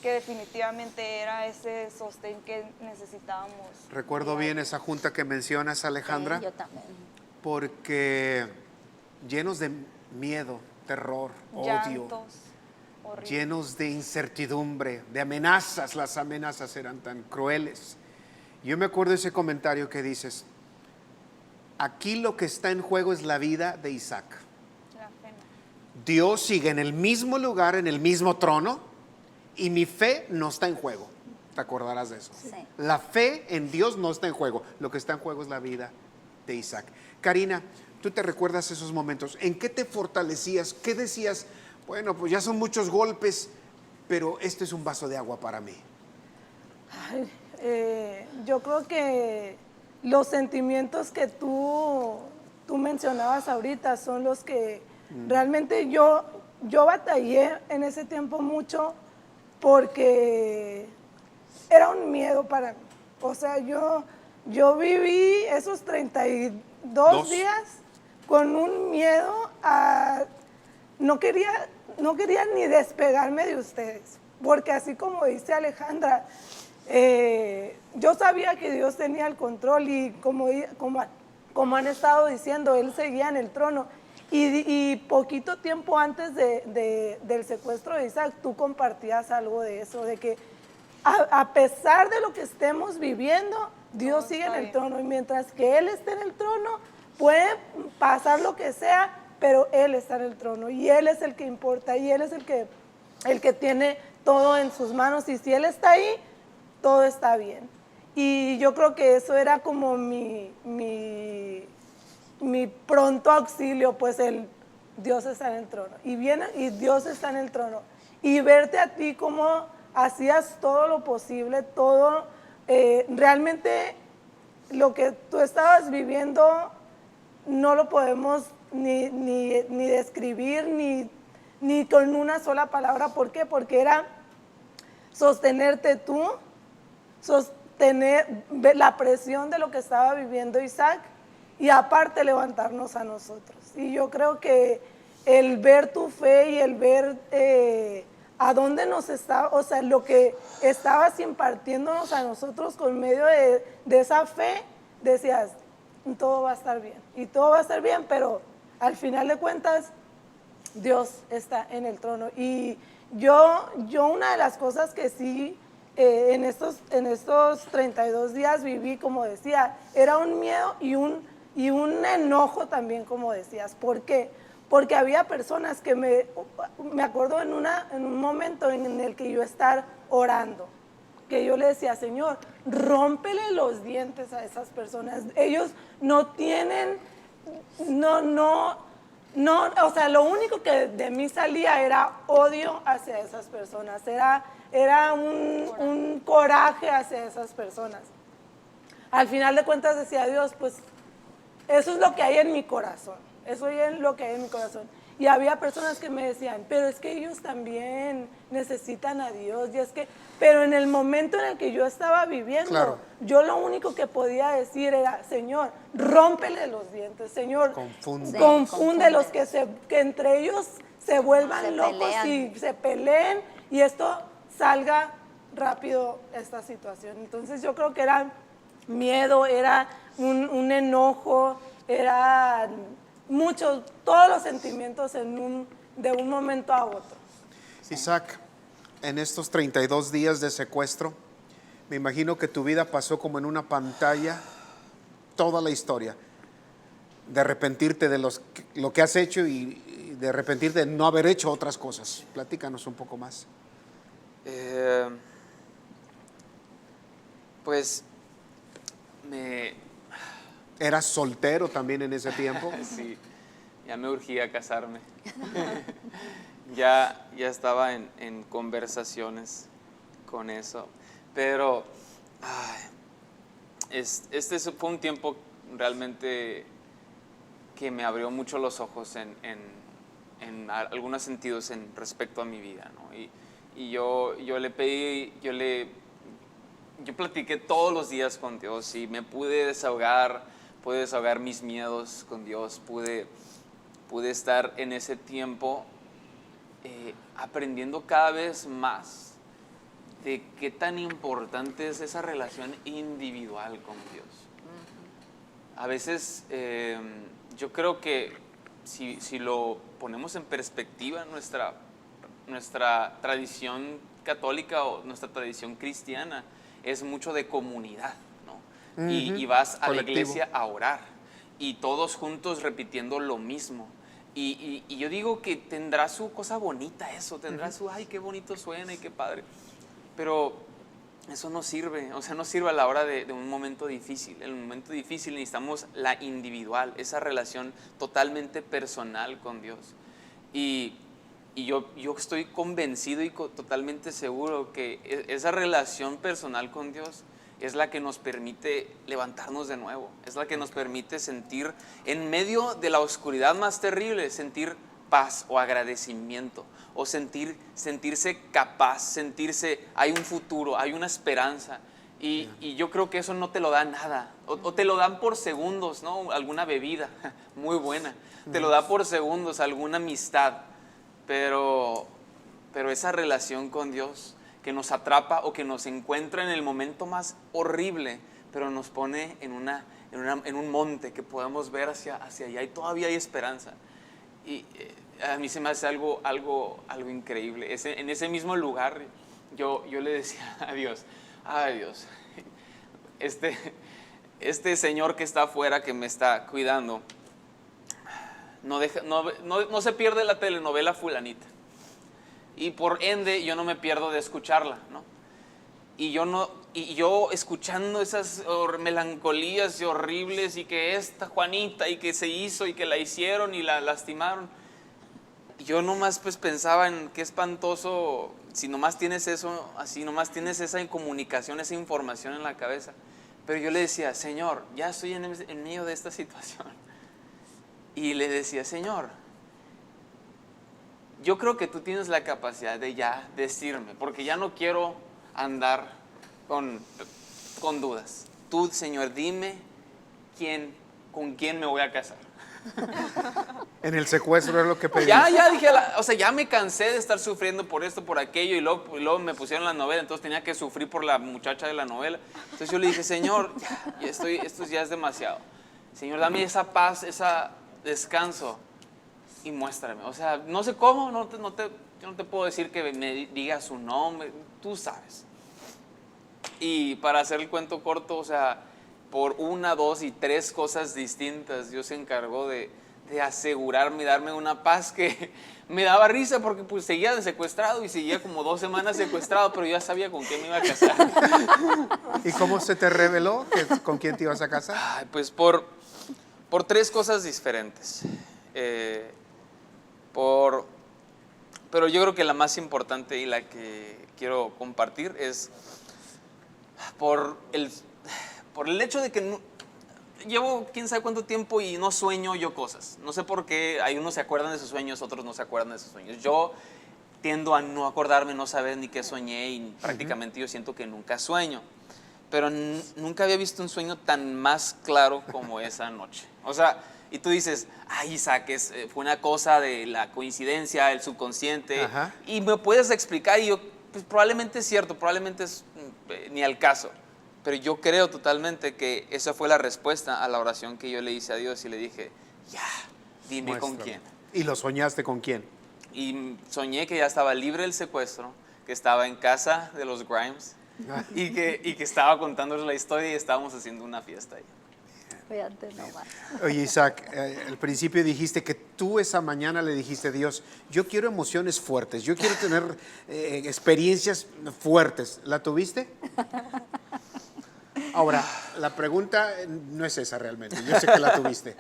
definitivamente era ese sostén que necesitábamos. Recuerdo bien esa junta que mencionas, Alejandra. Sí, yo también. Porque llenos de miedo, terror, llantos, odio, llenos de incertidumbre, de amenazas. Las amenazas eran tan crueles. Yo me acuerdo de ese comentario que dices: aquí lo que está en juego es la vida de Isaac. La fe no. Dios sigue en el mismo lugar, en el mismo trono, y mi fe no está en juego. ¿Te acordarás de eso? Sí. La fe en Dios no está en juego. Lo que está en juego es la vida de Isaac. Karina, ¿tú te recuerdas esos momentos? ¿En qué te fortalecías? ¿Qué decías? Bueno, pues ya son muchos golpes, pero este es un vaso de agua para mí. Ay, yo creo que los sentimientos que tú mencionabas ahorita son los que realmente yo batallé en ese tiempo mucho, porque era un miedo para mí. O sea, yo viví esos 32 días con un miedo a... No quería ni despegarme de ustedes, porque así como dice Alejandra, yo sabía que Dios tenía el control, y como han estado diciendo, Él seguía en el trono. Y poquito tiempo antes del secuestro de Isaac, tú compartías algo de eso, de que a pesar de lo que estemos viviendo, Dios sigue en el trono, y mientras que Él esté en el trono, puede pasar lo que sea, pero Él está en el trono, y Él es el que importa, y Él es el que tiene todo en sus manos, y si Él está ahí, todo está bien. Y yo creo que eso era como mi pronto auxilio, pues el Dios está en el trono. Y viene y Dios está en el trono. Y verte a ti como hacías todo lo posible, todo, realmente lo que tú estabas viviendo no lo podemos ni describir, ni con una sola palabra. ¿Por qué? Porque era sostenerte tú, sostener la presión de lo que estaba viviendo Isaac y aparte levantarnos a nosotros. Y yo creo que el ver tu fe y el ver a dónde nos estaba, o sea, lo que estabas impartiéndonos a nosotros con medio de esa fe, decías, todo va a estar bien. Y todo va a estar bien, pero al final de cuentas, Dios está en el trono. Y yo una de las cosas que sí en estos 32 días viví, como decía, era un miedo y un enojo también, como decías. ¿Por qué? Porque había personas que me acuerdo en un momento en el que yo estar orando, que yo le decía, Señor, rómpele los dientes a esas personas. Ellos no tienen, o sea, lo único que de mí salía era odio hacia esas personas, era un coraje hacia esas personas. Al final de cuentas decía Dios, pues eso es lo que hay en mi corazón, eso es lo que hay en mi corazón. Y había personas que me decían, pero es que ellos también necesitan a Dios. Pero en el momento en el que yo estaba viviendo, claro, yo lo único que podía decir era, Señor, rómpele los dientes, Señor, confúndelos, que entre ellos se vuelvan locos y se peleen y esto salga rápido esta situación. Entonces yo creo que era miedo, era un enojo, era todos los sentimientos de un momento a otro. Isaac, en estos 32 días de secuestro, me imagino que tu vida pasó como en una pantalla, toda la historia, de arrepentirte de lo que has hecho y de arrepentirte de no haber hecho otras cosas. Platícanos un poco más. Pues ¿Eras soltero también en ese tiempo? Sí, ya me urgía casarme. ya estaba en conversaciones con eso. Pero este fue un tiempo realmente que me abrió mucho los ojos en algunos sentidos respecto a mi vida, ¿no? Y yo le pedí, yo platiqué todos los días con Dios y me pude desahogar mis miedos con Dios, pude estar en ese tiempo aprendiendo cada vez más de qué tan importante es esa relación individual con Dios. A veces yo creo que si lo ponemos en perspectiva, nuestra tradición católica o nuestra tradición cristiana es mucho de comunidad, ¿no? Y vas a colectivo. La iglesia a orar y todos juntos repitiendo lo mismo. Y yo digo que tendrá su cosa bonita eso, tendrá su, ay, qué bonito suena y qué padre. Pero eso no sirve, o sea, no sirve a la hora de un momento difícil. En un momento difícil necesitamos la individual, esa relación totalmente personal con Dios. Y yo estoy convencido y totalmente seguro que esa relación personal con Dios es la que nos permite levantarnos de nuevo, es la que nos permite sentir en medio de la oscuridad más terrible, sentir paz o agradecimiento, o sentirse capaz, hay un futuro, hay una esperanza. Y yo creo que eso no te lo da nada, o te lo dan por segundos, ¿no? Alguna bebida muy buena, te lo da por segundos, alguna amistad, pero esa relación con Dios que nos atrapa o que nos encuentra en el momento más horrible, pero nos pone en un monte que podemos ver hacia allá y todavía hay esperanza. Y a mí se me hace algo increíble. En ese mismo lugar yo le decía a Dios, ay Dios, este señor que está afuera, que me está cuidando, no se pierde la telenovela fulanita. Y por ende yo no me pierdo de escucharla, ¿no? Y yo escuchando esas melancolías horribles y que esta Juanita y que se hizo y que la hicieron y la lastimaron, yo nomás pues pensaba en qué espantoso si nomás tienes eso, así nomás tienes esa comunicación, esa información en la cabeza. Pero yo le decía, Señor, ya estoy en medio de esta situación. Y le decía, Señor, yo creo que tú tienes la capacidad de ya decirme, porque ya no quiero andar con dudas. Tú, Señor, dime con quién me voy a casar. En el secuestro es lo que pedí. Ya dije, o sea, ya me cansé de estar sufriendo por esto, por aquello, y luego me pusieron la novela, entonces tenía que sufrir por la muchacha de la novela. Entonces yo le dije, Señor, esto ya es demasiado. Señor, dame esa paz, ese descanso y muéstrame. O sea, no sé cómo, yo no te puedo decir que me diga su nombre, tú sabes. Y para hacer el cuento corto, o sea, por 1, 2 y 3 cosas distintas, Dios se encargó de asegurarme y darme una paz que me daba risa porque pues seguía de secuestrado y seguía como 2 semanas secuestrado, pero ya sabía con quién me iba a casar. ¿Y cómo se te reveló con quién te ibas a casar? Ay, pues por 3 cosas diferentes. Pero yo creo que la más importante y la que quiero compartir es por el hecho de que llevo quién sabe cuánto tiempo y no sueño yo cosas. No sé por qué, hay unos se acuerdan de sus sueños, otros no se acuerdan de sus sueños. Yo tiendo a no acordarme, no saber ni qué soñé y prácticamente yo siento que nunca sueño. Pero nunca había visto un sueño tan más claro como esa noche. O sea, y tú dices, ay, Isaac, fue una cosa de la coincidencia, el subconsciente. Ajá. Y me puedes explicar y yo, pues probablemente es cierto, probablemente es ni al caso. Pero yo creo totalmente que esa fue la respuesta a la oración que yo le hice a Dios y le dije, ya, dime con quién. ¿Y lo soñaste con quién? Y soñé que ya estaba libre del secuestro, que estaba en casa de los Grimes y que estaba contándoles la historia y estábamos haciendo una fiesta ahí. Fíjate nomás. Oye, Isaac, al principio dijiste que tú esa mañana le dijiste a Dios, yo quiero emociones fuertes, yo quiero tener experiencias fuertes. ¿La tuviste? Ahora, la pregunta no es esa realmente, yo sé que la tuviste.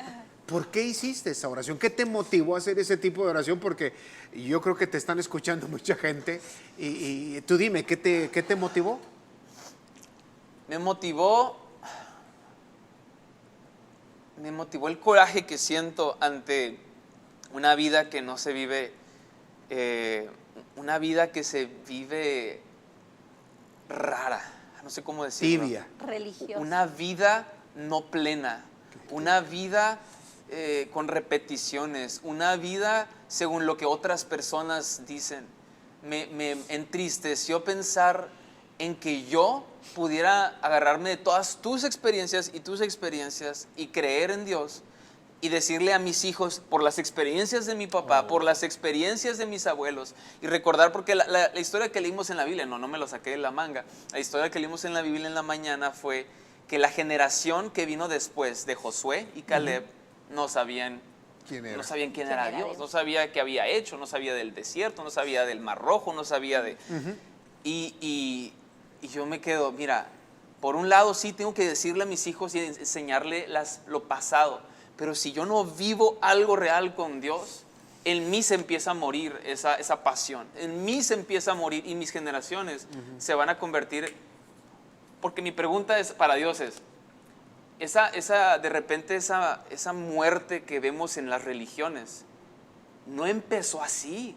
¿Por qué hiciste esa oración? ¿Qué te motivó a hacer ese tipo de oración? Porque yo creo que te están escuchando mucha gente y tú dime, ¿qué te motivó? Me motivó el coraje que siento ante una vida que no se vive, una vida que se vive rara, no sé cómo decirlo. Tibia. Religioso. Una vida no plena, una vida con repeticiones, una vida según lo que otras personas dicen. Me entristeció pensar en que yo pudiera agarrarme de todas tus experiencias y creer en Dios y decirle a mis hijos por las experiencias de mi papá, por las experiencias de mis abuelos y recordar, porque la historia que leímos en la Biblia, no me lo saqué de la manga, la historia que leímos en la Biblia en la mañana fue que la generación que vino después de Josué y Caleb no sabían quién era Dios, no sabía qué había hecho, no sabía del desierto, no sabía del Mar Rojo, no sabía de... Y yo me quedo, mira, por un lado sí tengo que decirle a mis hijos y enseñarle lo pasado, pero si yo no vivo algo real con Dios, en mí se empieza a morir esa pasión, en mí se empieza a morir y mis generaciones se van a convertir, porque mi pregunta para Dios es, de repente esa muerte que vemos en las religiones, no empezó así.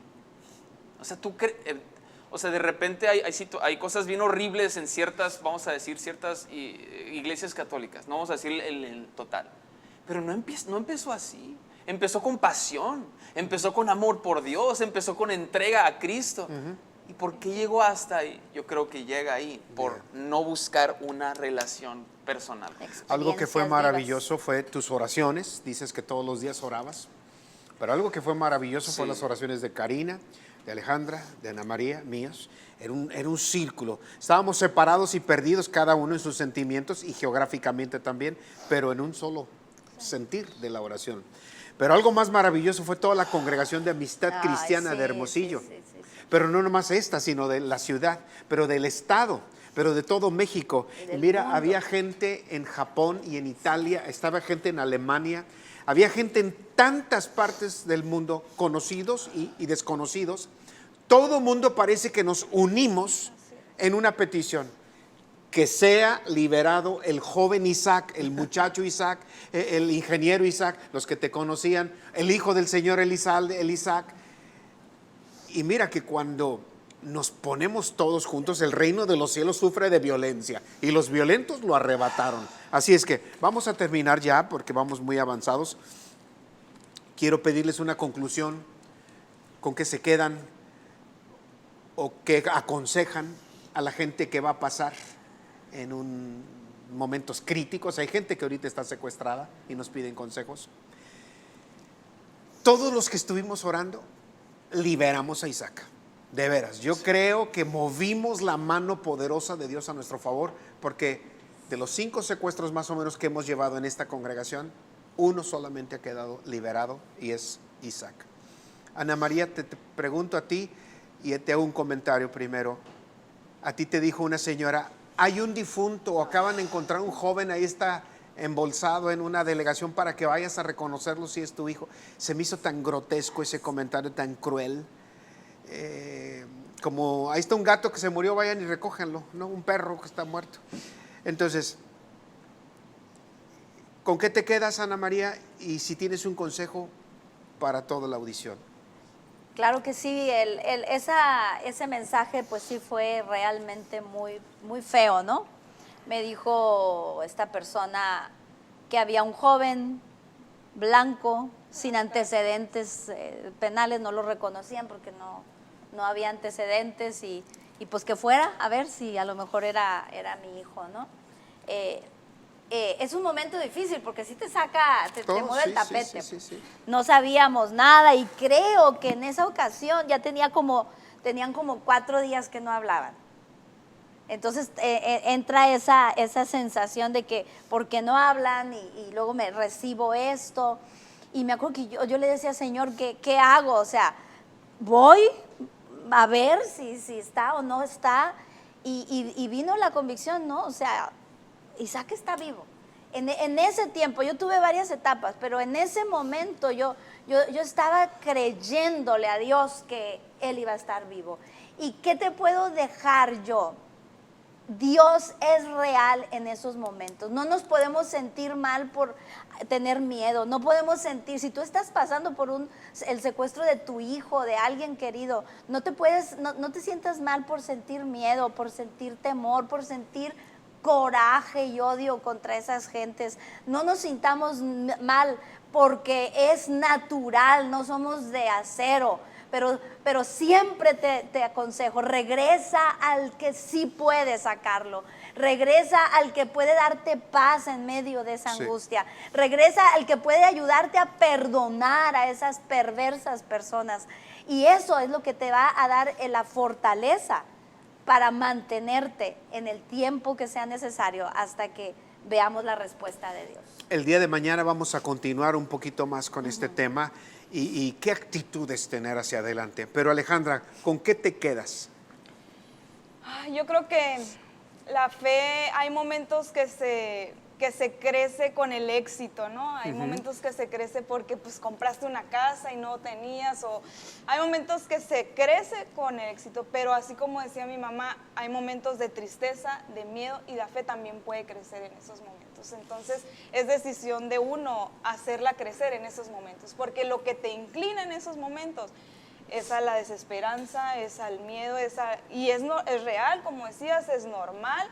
O sea, de repente hay cosas bien horribles en ciertas, vamos a decir, ciertas iglesias católicas, no vamos a decir el total, pero no empezó así. Empezó con pasión, empezó con amor por Dios, empezó con entrega a Cristo. ¿Y por qué llegó hasta ahí? Yo creo que llega ahí por no buscar una relación personal. Algo que fue Experiencias maravilloso fue tus oraciones. Dices que todos los días orabas. Pero algo que fue maravilloso fue las oraciones de Karina, de Alejandra, de Ana María, míos. Era un círculo. Estábamos separados y perdidos cada uno en sus sentimientos y geográficamente también, pero en un solo sentir de la oración. Pero algo más maravilloso fue toda la congregación de Amistad Cristiana de Hermosillo. Sí. Pero no nomás esta, sino de la ciudad, pero del estado, pero de todo México. Y mira, mundo. había gente en Japón y en Italia, estaba gente en Alemania, Había gente en tantas partes del mundo, conocidos y desconocidos. Todo mundo parece que nos unimos en una petición. Que sea liberado el joven Isaac, el muchacho Isaac, el ingeniero Isaac, los que te conocían, el hijo del Señor el Isaac. Y mira que cuando nos ponemos todos juntos, el reino de los cielos sufre de violencia y los violentos lo arrebataron. Así es que vamos a terminar ya porque vamos muy avanzados. Quiero pedirles una conclusión, con qué se quedan o qué aconsejan a la gente que va a pasar en momentos críticos. Hay gente que ahorita está secuestrada y nos piden consejos. Todos los que estuvimos orando, liberamos a Isaac. De veras, yo creo que movimos la mano poderosa de Dios a nuestro favor, porque de los 5 secuestros más o menos que hemos llevado en esta congregación, uno solamente ha quedado liberado y es Isaac. Ana María, te pregunto a ti y te hago un comentario primero. A ti te dijo una señora, hay un difunto o acaban de encontrar un joven, ahí está embolsado en una delegación para que vayas a reconocerlo si es tu hijo. Se me hizo tan grotesco ese comentario, tan cruel. Como ahí está un gato que se murió, vayan y recójanlo, ¿no? Un perro que está muerto. Entonces, ¿con qué te quedas, Ana María? Y si tienes un consejo para toda la audición. Claro que sí, ese mensaje pues sí fue realmente muy, muy feo, ¿no? Me dijo esta persona que había un joven blanco, sin antecedentes penales, no lo reconocían porque no había antecedentes y pues que fuera a ver si a lo mejor era mi hijo, ¿no? Es un momento difícil porque sí te saca, te mueve el tapete. Sí. No sabíamos nada y creo que en esa ocasión ya tenían como 4 días que no hablaban. Entonces entra esa sensación de que ¿por qué no hablan? Y luego me recibo esto. Y me acuerdo que yo le decía, Señor, ¿qué hago? O sea, voy a ver si está o no está. Y vino la convicción, ¿no? O sea, Isaac está vivo. En ese tiempo, yo tuve varias etapas, pero en ese momento yo estaba creyéndole a Dios que Él iba a estar vivo. ¿Y qué te puedo dejar yo? Dios es real en esos momentos. No nos podemos sentir mal por tener miedo. No podemos sentir, si tú estás pasando por el secuestro de tu hijo, de alguien querido, no te sientas mal por sentir miedo, por sentir temor, por sentir coraje y odio contra esas gentes. No nos sintamos mal porque es natural, no somos de acero. Pero siempre te aconsejo, regresa al que sí puede sacarlo, regresa al que puede darte paz en medio de esa angustia, regresa al que puede ayudarte a perdonar a esas perversas personas. Y eso es lo que te va a dar la fortaleza para mantenerte en el tiempo que sea necesario hasta que veamos la respuesta de Dios. El día de mañana vamos a continuar un poquito más con este tema y qué actitudes tener hacia adelante. Pero Alejandra, ¿con qué te quedas? Yo creo que la fe, hay momentos que se crece con el éxito, ¿no? Hay momentos que se crece porque pues compraste una casa y no tenías, o hay momentos que se crece con el éxito, pero así como decía mi mamá, hay momentos de tristeza, de miedo, y la fe también puede crecer en esos momentos. Entonces es decisión de uno hacerla crecer en esos momentos, porque lo que te inclina en esos momentos es a la desesperanza, es al miedo, es real, como decías, es normal,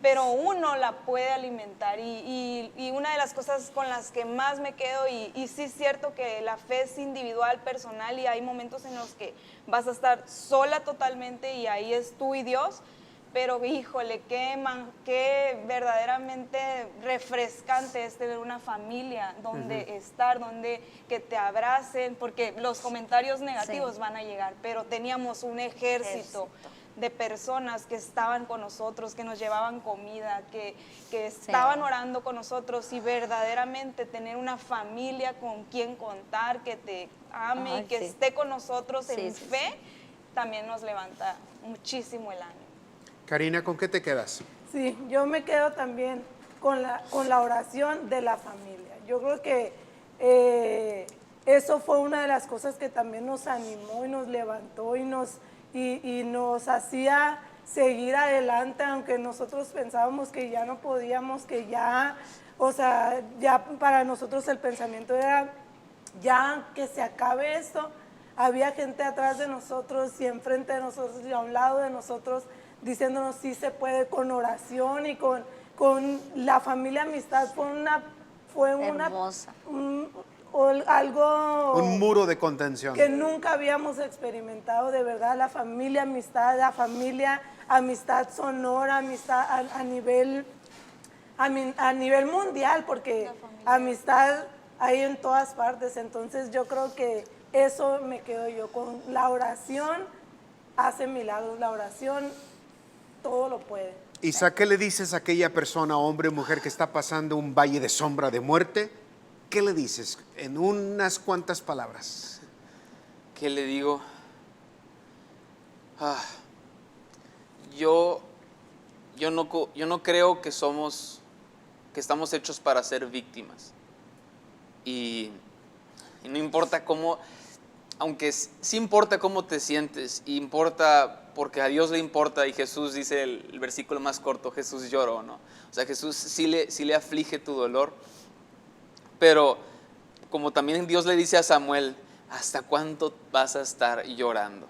pero uno la puede alimentar. Y una de las cosas con las que más me quedo, y sí es cierto que la fe es individual, personal, y hay momentos en los que vas a estar sola totalmente y ahí es tú y Dios, pero híjole, qué verdaderamente refrescante es tener una familia donde estar, donde que te abracen, porque los comentarios negativos van a llegar, pero teníamos un ejército de personas que estaban con nosotros, que nos llevaban comida, que estaban orando con nosotros, y verdaderamente tener una familia con quien contar, que te ame y que esté con nosotros en fe, también nos levanta muchísimo el ánimo. Karina, ¿con qué te quedas? Sí, yo me quedo también con la oración de la familia. Yo creo que eso fue una de las cosas que también nos animó y nos levantó y nos hacía seguir adelante, aunque nosotros pensábamos que ya no podíamos, que ya, o sea, ya para nosotros el pensamiento era ya que se acabe esto. Había gente atrás de nosotros y enfrente de nosotros y a un lado de nosotros diciéndonos sí se puede, con oración y con la familia Amistad. Fue una Hermosa. algo Un muro de contención. que nunca habíamos experimentado, de verdad. La familia Amistad, la familia Amistad Sonora, amistad a nivel mundial, porque amistad hay en todas partes. Entonces yo creo que eso me quedo yo con la oración. Hace milagros, la oración todo lo puede. Isaac, ¿qué le dices a aquella persona, hombre o mujer, que está pasando un valle de sombra de muerte? ¿Qué le dices en unas cuantas palabras? ¿Qué le digo? Yo no creo que estamos hechos para ser víctimas. Y no importa cómo, aunque sí importa cómo te sientes, importa porque a Dios le importa, y Jesús dice el versículo más corto, Jesús lloró, ¿no? O sea, Jesús sí le aflige tu dolor, pero como también Dios le dice a Samuel, ¿hasta cuánto vas a estar llorando?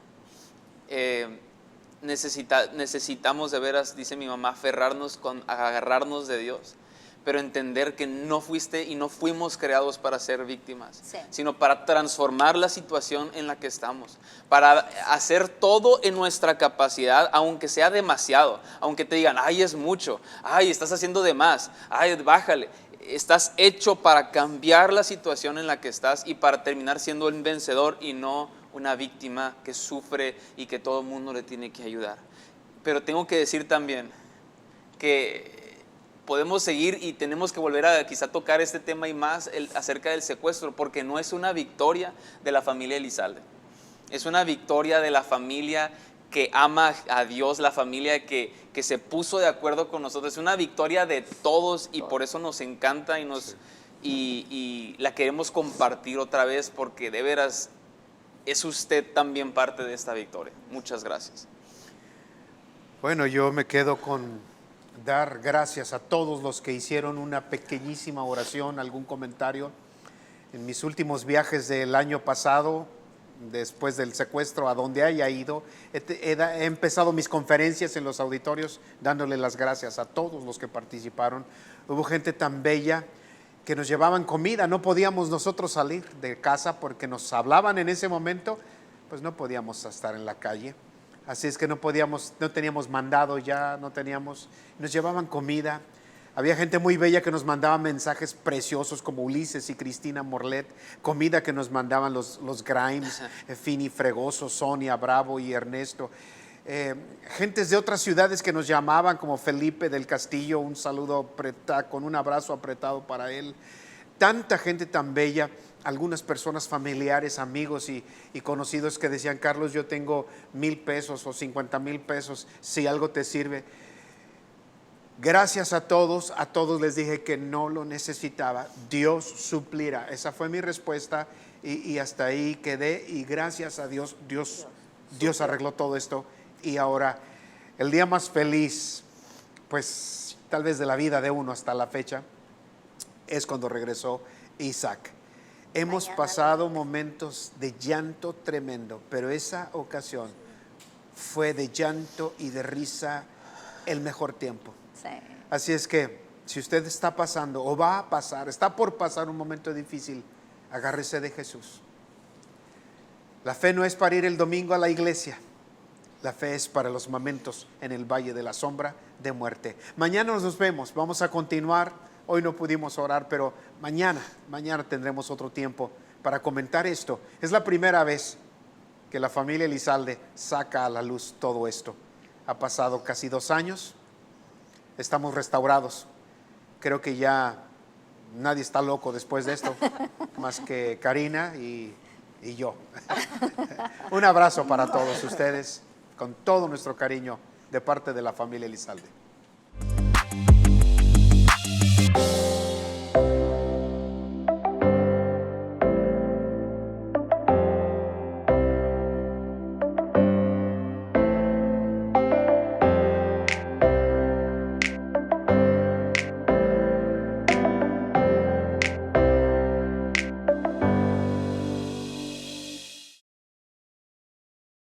Necesitamos de veras, dice mi mamá, agarrarnos de Dios, pero entender que no fuiste y no fuimos creados para ser víctimas, Sí. sino para transformar la situación en la que estamos, para hacer todo en nuestra capacidad, aunque sea demasiado, aunque te digan, ay, es mucho, ay, estás haciendo de más, ay, bájale. Estás hecho para cambiar la situación en la que estás y para terminar siendo un vencedor y no una víctima que sufre y que todo el mundo le tiene que ayudar. Pero tengo que decir también que podemos seguir y tenemos que volver a quizá tocar este tema y más acerca del secuestro, porque no es una victoria de la familia Elizalde, es una victoria de la familia que ama a Dios, la familia que se puso de acuerdo con nosotros. Es una victoria de todos y por eso nos encanta y la queremos compartir otra vez, porque de veras es usted también parte de esta victoria. Muchas gracias. Bueno, yo me quedo con dar gracias a todos los que hicieron una pequeñísima oración, algún comentario. En mis últimos viajes del año pasado, después del secuestro, a donde haya ido, he empezado mis conferencias en los auditorios dándole las gracias a todos los que participaron. Hubo gente tan bella que nos llevaban comida, no podíamos nosotros salir de casa porque nos hablaban en ese momento, pues no podíamos estar en la calle. Así es que no teníamos mandado ya, nos llevaban comida. Había gente muy bella que nos mandaba mensajes preciosos como Ulises y Cristina Morlet, comida que nos mandaban los Grimes, Fini Fregoso, Sonia Bravo y Ernesto. Gentes de otras ciudades que nos llamaban como Felipe del Castillo, un saludo con un abrazo apretado para él. Tanta gente tan bella. Algunas personas familiares, amigos y conocidos que decían, Carlos, yo tengo 1,000 pesos o 50,000 pesos, si algo te sirve. Gracias a todos les dije que no lo necesitaba, Dios suplirá. Esa fue mi respuesta y hasta ahí quedé, y gracias a Dios, Dios arregló todo esto. Y ahora, el día más feliz, pues tal vez de la vida de uno hasta la fecha, es cuando regresó Isaac. Hemos pasado momentos de llanto tremendo, pero esa ocasión fue de llanto y de risa el mejor tiempo. Sí. Así es que si usted está pasando o va a pasar, está por pasar un momento difícil, agárrese de Jesús. La fe no es para ir el domingo a la iglesia, la fe es para los momentos en el valle de la sombra de muerte. Mañana nos vemos, vamos a continuar. Hoy no pudimos orar, pero mañana tendremos otro tiempo para comentar esto. Es la primera vez que la familia Elizalde saca a la luz todo esto. Ha pasado casi 2 años, estamos restaurados. Creo que ya nadie está loco después de esto, más que Karina y yo. Un abrazo para todos ustedes, con todo nuestro cariño de parte de la familia Elizalde.